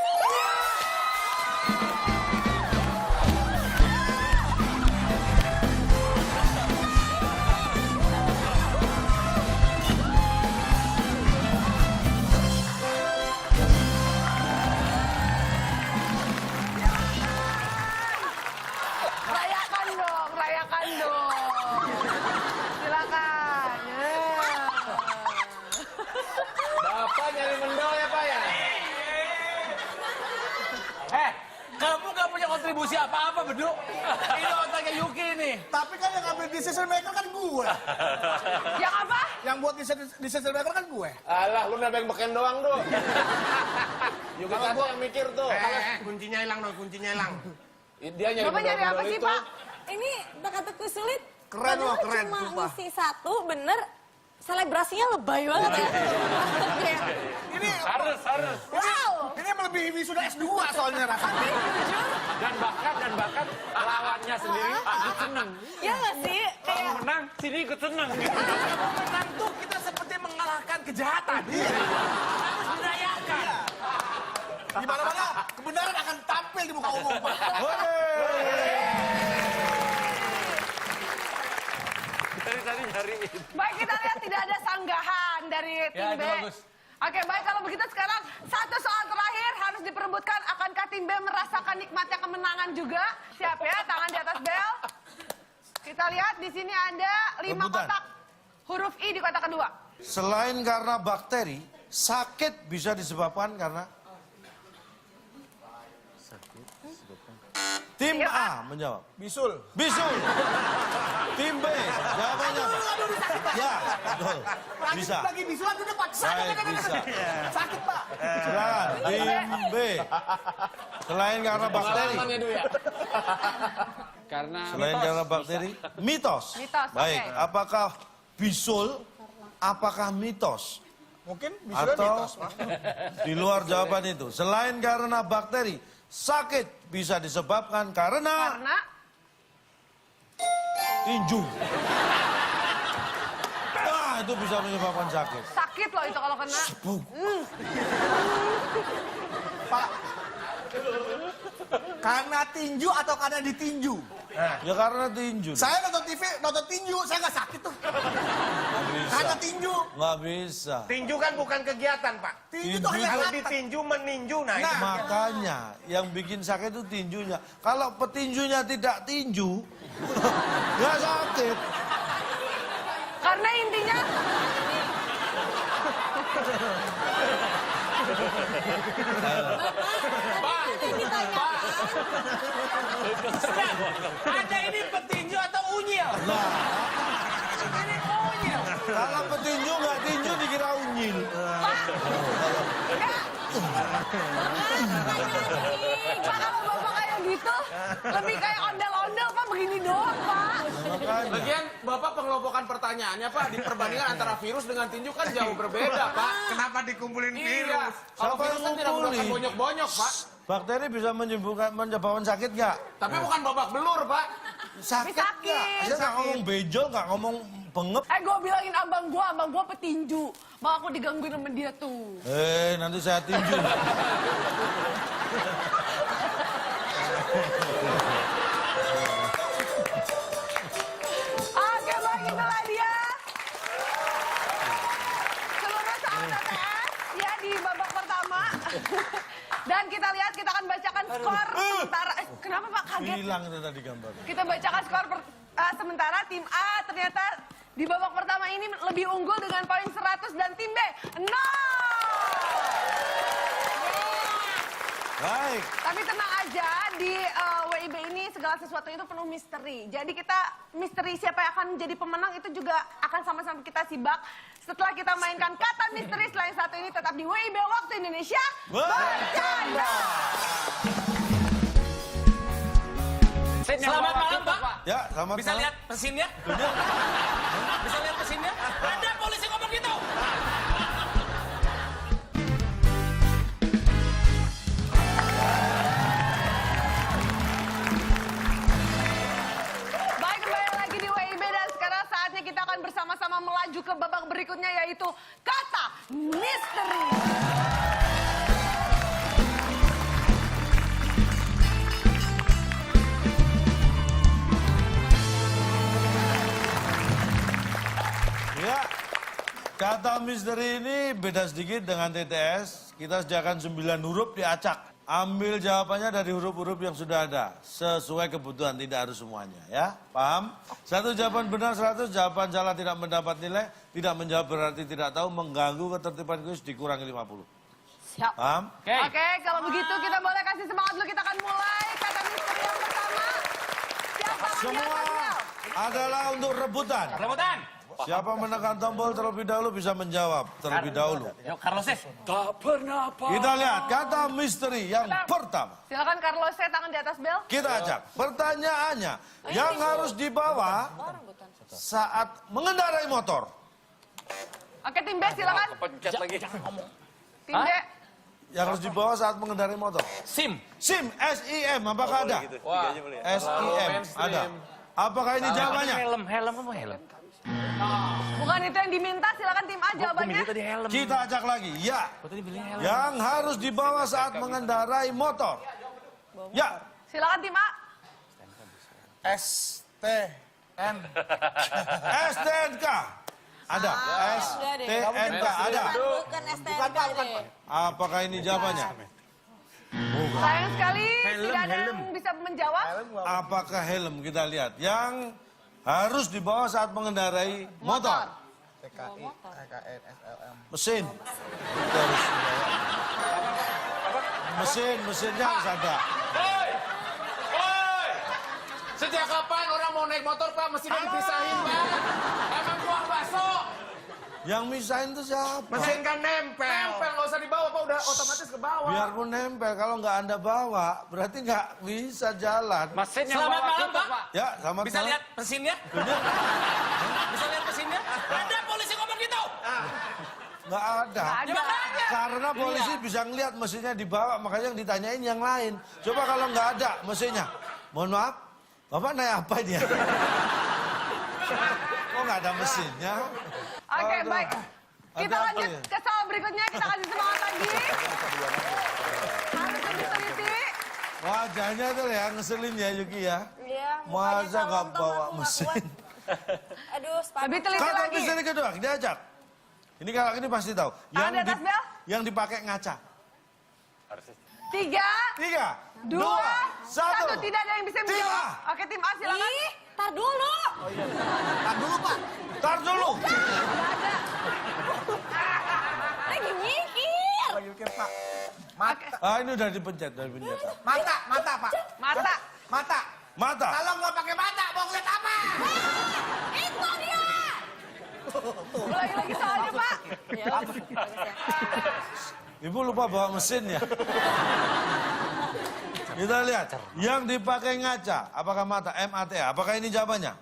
S2: Rayakan dong. Silakan.
S10: Bapak nyari mendol ya, Pak ya?
S6: Kamu gak punya kontribusi apa-apa, Bedu. Ini otaknya Yuki nih.
S5: Tapi kan yang ngambil decision maker kan gue.
S2: Yang apa?
S5: Yang buat decision maker kan gue.
S10: Alah, lu nebeng beken doang, Du. Juga
S5: Kalau
S10: Kato
S5: gua-
S10: yang mikir tuh.
S1: Kuncinya hilang dong, kuncinya hilang.
S10: Dia nyari
S2: Bapak nyari apa
S10: mendol
S2: sih,
S10: itu.
S2: Pak?
S7: Ini teka-teki sulit.
S5: Keren loh,
S7: Padahal
S5: keren,
S7: cuma
S5: sumpah.
S7: ngisi 1, bener. Selebrasinya lebay banget ya. Kayak,
S5: Ini
S9: Harus.
S7: wow.
S5: ini melebihi wisuda S2 soalnya rasanya.
S9: Dan bahkan lawannya sendiri ikut seneng.
S7: Ya nggak sih? Kayak
S9: Menang, sini ikut seneng.
S6: Menang tuh kita seperti mengalahkan menampakkan kejahatan. Harus dirayakan.
S5: Di mana-mana kebenaran akan tampil di muka umum, Pak.
S9: Dari tadi nyariin.
S2: Baik, kita lihat tidak ada sanggahan dari tim
S6: Ya,
S2: B.
S6: itu bagus.
S2: Oke, baik, kalau begitu sekarang satu soal terakhir harus diperebutkan. Akankah tim B merasakan nikmatnya kemenangan juga? Siap ya, tangan di atas bel. Kita lihat di sini ada 5
S3: Rebutan.
S2: kotak. Huruf I di kotak kedua.
S3: Selain karena bakteri, sakit bisa disebabkan karena... Tim A menjawab.
S5: Bisul.
S3: Bisul. Tim B, jawabannya apa? Ya, betul. Bisa.
S5: Lagi bisulan udah paksa.
S3: Baik, bisa.
S5: Sakit, Pak.
S3: Silakan, tim B. Selain karena bakteri.
S10: Pengalaman ya, Du ya. Karena
S3: Selain karena bakteri, mitos.
S2: Mitos,
S3: Baik,
S2: oke.
S3: apakah bisul, apakah mitos?
S5: Mungkin bisulan
S3: Atau
S5: mitos, Pak.
S3: di luar jawaban itu. Selain karena bakteri, sakit bisa disebabkan karena
S2: Karena
S3: tinju. Nah, itu bisa menyebabkan sakit.
S2: sakit loh itu kalau kena.
S5: Pak. Karena tinju atau karena ditinju?
S3: Ya karena tinju.
S5: Saya nonton TV, nonton tinju, saya nggak sakit tuh.
S3: Nggak bisa.
S5: Karena tinju.
S3: Nggak bisa.
S1: Tinju kan bukan kegiatan, Pak.
S5: Tinju tuh hanya
S1: Kalau
S5: kata.
S1: ditinju, meninju, nah itu.
S3: Makanya yang bikin sakit itu tinjunya. Kalau petinjunya tidak tinju, nggak sakit.
S2: Karena intinya
S6: Ada ini petinju atau unyil?
S3: Nah,
S6: Ini unyil.
S3: kalau petinju nggak tinju dikira unyil.
S2: Pak, kalau bapak kayak gitu lebih kayak ondel-ondel Pak, begini doang Pak.
S3: Makanya.
S10: Lagian Bapak pengelompokan pertanyaannya Pak di perbandingan antara virus dengan tinju kan jauh berbeda Pak.
S1: Kenapa dikumpulin
S10: Iya.
S1: virus?
S10: Kalau
S3: Siapa
S10: virus
S3: yang
S10: kan tidak menggunakan
S3: ngumpulin?
S10: bonyok-bonyok Pak.
S3: Bakteri bisa menyebabkan sakit nggak?
S10: Tapi bukan babak belur Pak.
S3: Sakit
S2: Sakit.
S3: nggak? Saya nggak ngomong benjol, nggak ngomong bengep.
S2: Gue bilangin abang gue petinju. Mak aku digangguin sama dia tuh.
S3: Nanti saya tinju.
S2: Oke, baik, itulah dia. Seluruh soal TTS ya di babak pertama. Dan kita lihat, kita akan bacakan skor sementara. Kenapa Pak kaget?
S3: Hilang itu tadi gambar.
S2: Kita bacakan skor sementara tim A ternyata di babak pertama ini lebih unggul dengan poin 100 dan tim B 0.
S3: Baik.
S2: Tapi tenang aja, di WIB ini segala sesuatu itu penuh misteri. Jadi kita misteri siapa yang akan menjadi pemenang itu juga akan sama-sama kita simak setelah kita mainkan kata misteri. Selain satu ini tetap di WIB Waktu Indonesia Bercanda.
S6: Selamat malam, Pak.
S3: Ya, selamat
S6: Bisa
S3: malam.
S6: lihat mesinnya? Bisa lihat mesinnya? Ada polisi ngomong gitu.
S2: Baik, kembali lagi di WIB dan sekarang saatnya kita akan bersama-sama melaju ke babak berikutnya yaitu kata misteri.
S3: Ya, kata misteri ini beda sedikit dengan TTS. Kita sediakan 9 huruf diacak. Ambil jawabannya dari huruf-huruf yang sudah ada. Sesuai kebutuhan, tidak harus semuanya ya. Paham? Satu jawaban benar 100, jawaban salah tidak mendapat nilai. Tidak menjawab berarti tidak tahu, mengganggu ketertiban kuis dikurangi 50.
S2: Siap.
S3: Paham?
S2: Oke, kalau begitu kita boleh kasih semangat dulu. Kita akan mulai kata misteri yang pertama. Siapa yang
S3: Semua
S2: di atas bel?
S3: adalah untuk rebutan.
S6: Rebutan.
S3: Siapa menekan tombol terlebih dahulu bisa menjawab terlebih dahulu.
S6: Yuk, Carloses.
S9: tak pernah Pak.
S3: Kita lihat kata misteri yang pertama.
S2: Silakan Carlos, saya tangan di atas bel.
S3: Kita ajak. Pertanyaannya, yang harus dibawa saat mengendarai motor.
S2: Oke, tim B silakan.
S9: Pencet lagi.
S2: Tim B.
S3: Yang harus dibawa saat mengendarai motor.
S6: SIM.
S3: SIM, S-I-M, apakah ada?
S9: Wah.
S3: S-I-M, ada. Apakah ini jawabannya?
S6: Helm apa helm?
S2: Bukan itu yang diminta, silakan tim A jawabannya.
S3: Kita ajak lagi. Ya. Yang harus dibawa saat mengendarai motor. Ya.
S2: Silakan tim A.
S5: STN.
S3: STNK. Ada. STNK ada.
S7: Bukan STNK deh.
S3: Apakah ini jawabannya?
S2: Sayang sekali, tidak ada yang bisa menjawab.
S3: Apakah helm? Kita lihat. Yang harus dibawa saat mengendarai motor.
S5: TKI, TKN, SLM.
S3: Mesin. Itu harus dibawa. Mesinnya harus ada.
S10: Woi! Woi! Sejak kapan orang mau naik motor, Pak, mesti dipisahin, Pak? Emang kuah bakso?
S3: Yang misahin itu siapa?
S1: Mesin kan nempel.
S10: Nempel, nggak usah dibawa, Pak, udah otomatis ke bawah.
S3: Biarpun nempel, kalau nggak Anda bawa, berarti nggak bisa jalan.
S9: Mesin yang
S6: Selamat
S9: bawa
S6: malam,
S9: kita,
S6: Pak.
S3: Ya, selamat
S6: Bisa
S3: malam.
S6: lihat mesinnya? Bisa lihat mesinnya? Ada polisi ngomong gitu.
S3: Nggak ada.
S2: Nggak ada.
S3: Karena polisi bisa ngelihat mesinnya dibawa, makanya yang ditanyain yang lain. Coba kalau nggak ada mesinnya. Mohon maaf, Bapak naik apa ini ya? Kok nggak ada mesinnya?
S2: Oke,
S3: Aduh.
S2: baik. Kita
S3: Ada apa
S2: lanjut
S3: ya?
S2: ke soal berikutnya, kita kasih semangat lagi. Harus lebih teliti.
S3: Wajahnya tuh ya, ngeselin ya Yuki ya.
S7: Iya,
S3: Masa
S7: mukanya
S3: nggak
S7: kalem, tau
S3: bawa
S7: aku nggak
S3: mesin?
S7: kuat. Aduh, sepakat.
S2: Lebih teliti
S3: Kata
S2: lagi.
S3: mesin kedua, diajak. Ini kalau ini pasti tahu.
S2: Tangan di atas, Bel.
S3: Yang dipakai ngaca.
S2: 3,
S3: 3,
S2: 2, 1. Tidak ada yang bisa menjawab. Oke, tim A silakan.
S7: Ih, tar dulu.
S5: Tar dulu, Pak.
S3: Tar dulu.
S2: Nggak ada.
S7: Lagi mikir.
S5: Lagi mikir, Pak. Mata,
S3: Ah, ini udah dipencet, Pak.
S5: mata, mata, Pak.
S2: Mata.
S5: Mata.
S3: Mata.
S5: Kalau nggak pakai mata, mau ngeliat apa?
S7: Itu dia.
S2: Ulangi lagi soalnya, Pak.
S7: Ya, bagus ya.
S3: Ibu lupa bawa mesin ya. Kita lihat, yang dipakai ngaca, apakah mata? MATA, apakah ini jawabannya?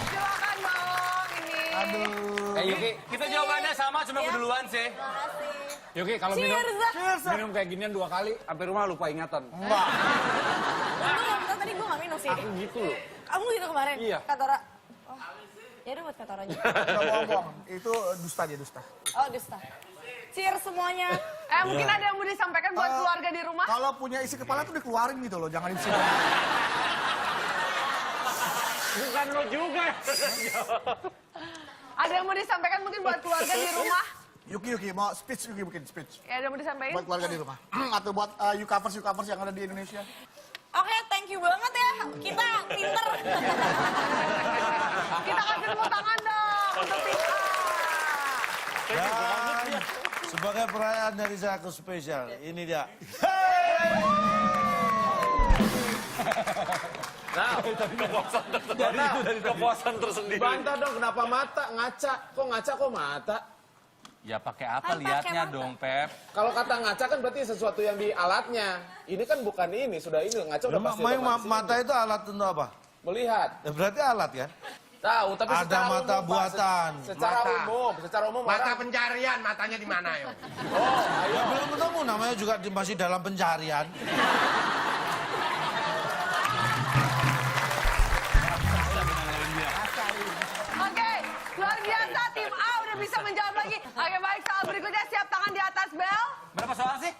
S2: Silakan dong ini.
S9: Yuki,
S6: Kita jawabannya sama, cuma keduluan sih.
S7: Makasih.
S9: Yuki kalau minum
S7: Cheers.
S9: minum kayak ginian 2 kali, sampai rumah lupa ingatan.
S3: Enggak.
S7: Enggak, tadi gue gak minum sih.
S9: Aku gitu loh.
S7: Kamu gitu kemarin?
S9: Iya.
S7: Katora. Oh, ya udah buat Katora aja.
S5: Udah bohong-bohong. Itu dusta dia, dusta.
S7: Oh, dusta. Cheers semuanya.
S2: Mungkin ada yang mau disampaikan buat keluarga di rumah?
S5: Kalau punya isi kepala tuh dikeluarin gitu loh, jangan di sini.
S9: Bukan lo juga.
S2: Ada yang mau disampaikan mungkin buat keluarga di rumah?
S5: Yuki, mau speech Yuki mungkin speech.
S2: Ya, ada yang mau disampaikan?
S5: Buat keluarga di rumah. Atau buat you-covers yang ada di Indonesia.
S7: Oke, thank you banget ya. Kita pinter.
S2: Kita kasih tepuk tangan dong untuk tim A.
S3: Dan sebagai perayaan dari saya aku spesial, ini dia.
S9: Nah, kepuasan tersendiri.
S10: Bantah dong, kenapa mata? Ngaca. Kok ngaca, kok mata?
S6: Ya pakai apa
S7: Kan pakai
S6: liatnya
S7: mata.
S6: dong, Pep?
S10: Kalau kata ngaca kan berarti sesuatu yang di alatnya. Ini kan bukan ini, sudah ini. Ngaca udah pasti otomatis
S3: Mata
S10: ini.
S3: itu alat untuk apa?
S10: Melihat.
S3: Ya, berarti alat kan?
S10: Tahu, tapi
S3: Ada
S10: secara
S3: mata
S10: umum, Pak.
S3: buatan.
S10: Secara umum
S1: Mata
S10: orang-
S1: pencarian, matanya di mana ya?
S3: Ya belum ketemu, namanya juga masih dalam pencarian.
S2: Oke, luar biasa tim A udah bisa menjawab lagi. Oke, baik, soal berikutnya siap tangan di atas bel.
S6: Berapa soal sih?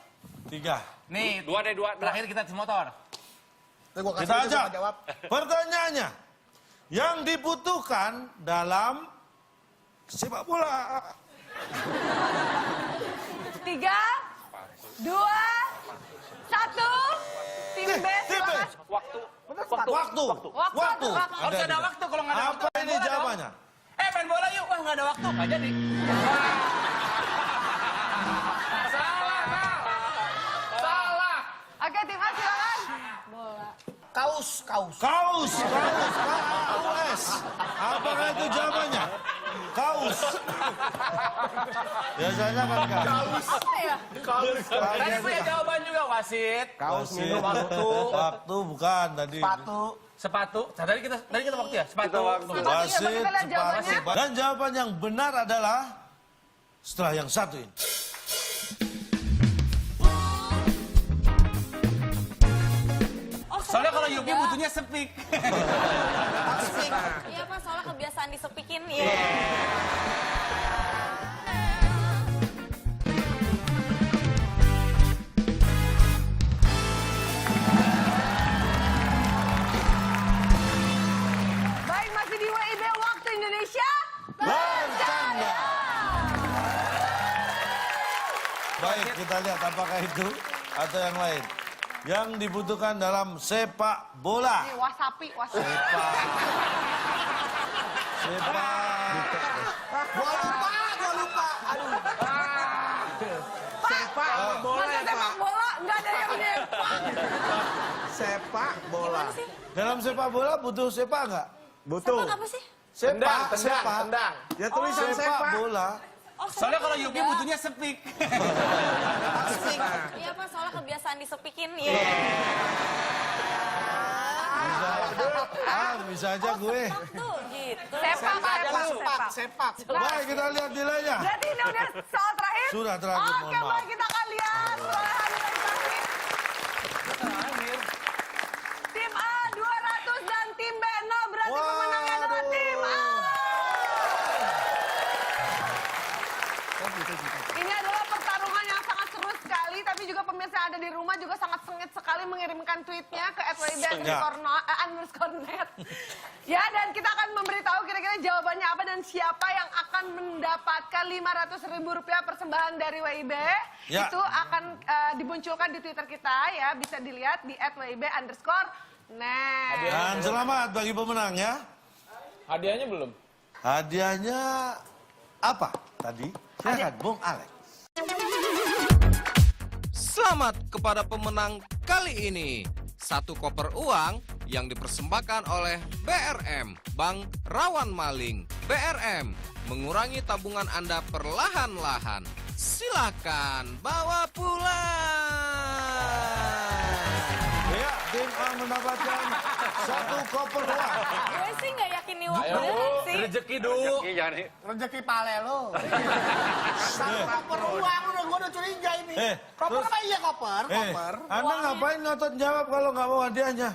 S3: 3.
S6: Nih,
S9: 2 deh, 2.
S6: terakhir kita tes motor.
S5: Terus gua kasih
S3: Kita
S5: itu,
S3: aja.
S5: gua jawab.
S3: Pertanyaannya, yang dibutuhkan dalam sepak bola.
S2: 3, 2, 1. Tim B silakan.
S9: Waktu.
S3: Waktu. Waktu.
S6: Harus ada waktu, kalau nggak ada waktu.
S3: Apa
S6: main
S3: ini
S6: bola dong.
S3: jawabannya?
S6: Main bola yuk. Wah, nggak ada waktu. Nggak jadi.
S2: Oke, tim A silakan.
S5: Kaus.
S3: Kaus. Kaus. Apakah itu jawabannya? Kaus. Biasanya kan kaus.
S7: Apa ya?
S6: Tadi punya jawaban juga juga wasit.
S1: Kaos
S3: Wasit.
S1: minum waktu.
S3: Waktu bukan tadi.
S6: Sepatu. Tadi kita waktu ya, sepatu.
S3: Wasit,
S2: Kita lihat jawabannya.
S3: sepatu. Dan jawaban yang benar adalah setelah yang satu ini.
S6: Soalnya kalau Yuki butuhnya sepik.
S7: Iya Pak, soalnya kebiasaan disepikin. Iya.
S2: Baik, masih di WIB Waktu Indonesia.
S3: Bercanda. Baik, kita lihat apakah itu atau yang lain. Yang dibutuhkan dalam sepak bola.
S2: Nih, wasapi.
S3: Sepak.
S5: Gua lupa. Aduh.
S1: Sepak bola
S2: Masa
S1: ya, Pak.
S2: sepak bola nggak ada yang nyepak.
S1: Sepak bola.
S3: Dalam sepak bola butuh sepak nggak?
S1: Butuh.
S7: Sepak apa sih?
S3: Sepak,
S1: Tendang. Ya tulisan
S3: sepak
S1: sepak.
S3: bola.
S7: Oh,
S6: Soalnya kalau
S7: sepak
S6: Yuki
S7: juga.
S6: butuhnya sepik.
S7: Iya Pak, soalnya kebiasaan disepikin. Iya.
S3: Bisa aja gue.
S7: Tuh, gitu.
S5: Sepak.
S3: Baik, kita lihat nilainya.
S2: Berarti ini udah soal terakhir?
S3: Sudah terakhir, mohon
S2: Oke,
S3: maaf.
S2: baik, kita akan lihat perolehan nilai terakhir. Tim A 200 dan tim B 0. Berarti pemenangnya adalah tim A. Ini adalah pertarungan yang sangat seru sekali, tapi juga pemirsa yang ada di rumah juga sangat sengit sekali mengirimkan tweetnya ke @wib_net. Ya, dan kita akan memberitahu kira-kira jawabannya apa dan siapa yang akan mendapatkan Rp500.000 persembahan dari WIB.
S3: Ya.
S2: Itu akan dimunculkan di Twitter kita ya, bisa dilihat di @wib_net.
S3: Dan selamat bagi pemenang ya.
S9: Hadiahnya belum?
S3: Hadiahnya apa tadi? Silakan, Bung Alex.
S8: Selamat kepada pemenang kali ini. 1 koper uang yang dipersembahkan oleh BRM, Bank Rawan Maling. BRM, mengurangi tabungan Anda perlahan-lahan. Silakan bawa pulang.
S3: Ya, tim A mendapatkan 1 koper uang.
S7: Gue sih nggak yakin nih waktu sih.
S6: Rezeki dulu.
S5: Rezeki pale lo. Satu koper uang gua udah curiga ini. Koper
S3: terus-
S5: apa iya koper? Koper.
S3: Anda ngapain ngotot jawab kalau nggak mau hadiahnya?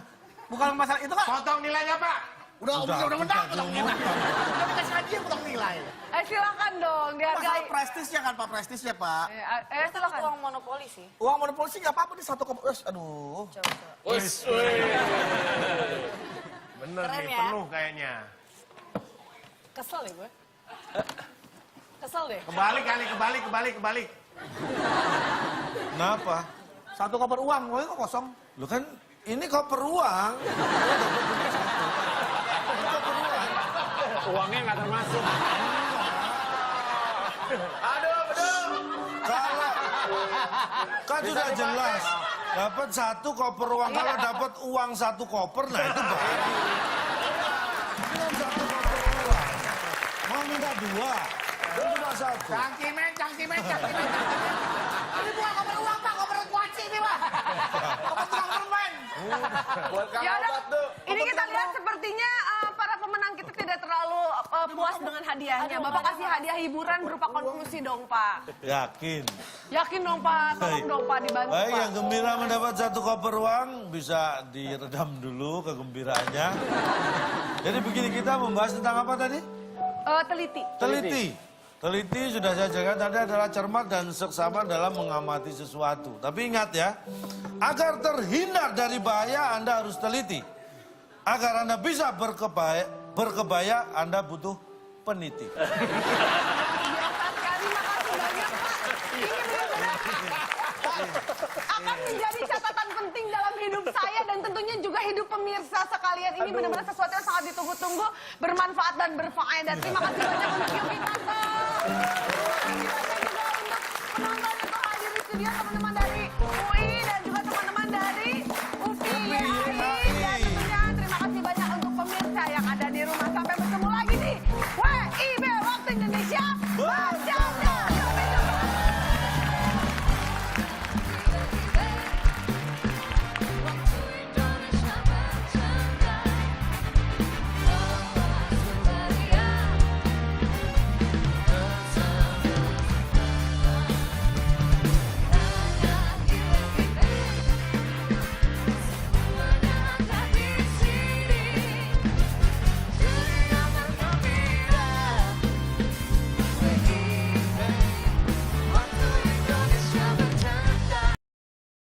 S5: Bukan masalah itu kan.
S1: Potong nilainya, Pak.
S5: Udah menang potong nilai. Udah dikasih hadiah potong nilai.
S2: Silakan dong, dihargai.
S5: Masalah prestisnya kan Pak, prestisnya Pak.
S2: Silakan.
S7: Uang monopoli sih.
S5: Uang monopoli sih nggak apa-apa nih 1 koper. Aduh.
S1: Bener
S7: Keren
S1: nih,
S7: ya.
S1: penuh kayaknya.
S7: Kesel deh gue. Kesel deh.
S1: Kebalik.
S3: Kenapa?
S5: 1 koper uang, kok kosong?
S3: Lu kan ini koper uang.
S9: Uangnya nggak termasuk.
S3: Kalau kan sudah jelas dapat 1 koper uang. Kalau dapat uang 1 koper, nah itu baik. Belum 1 koper uang. Mau minta 2, dan cuma 1.
S5: Cangkimen. Ini bukan koper uang Pak, koper kuaci ini Pak. Koper tukang permen.
S2: Ya udah, ini kita lihat sepertinya para pemenang kita tidak terlalu puas dengan hadiahnya. Bapak kasih hadiah hiburan berupa konklusi dong, Pak.
S3: Yakin.
S2: Yakin dong, Pak. Tolong dong, Pak, dibantu,
S3: Baik,
S2: Pak.
S3: yang gembira mendapat 1 koper uang bisa diredam dulu kegembiraannya. Jadi begini, kita membahas tentang apa tadi?
S2: Teliti.
S3: Teliti sudah saya jelaskan tadi adalah cermat dan seksama dalam mengamati sesuatu. Tapi ingat ya, agar terhindar dari bahaya Anda harus teliti. Agar Anda bisa berkebaya, Anda butuh peniti.
S2: Biasa sekali, makasih banyak, Pak. Ini benar-benar akan menjadi catatan penting dalam hidup saya dan tentunya juga hidup pemirsa sekalian. Ini benar-benar sesuatu yang sangat ditunggu-tunggu, bermanfaat dan berfaedah. Terima kasih banyak untuk Yuki Kato.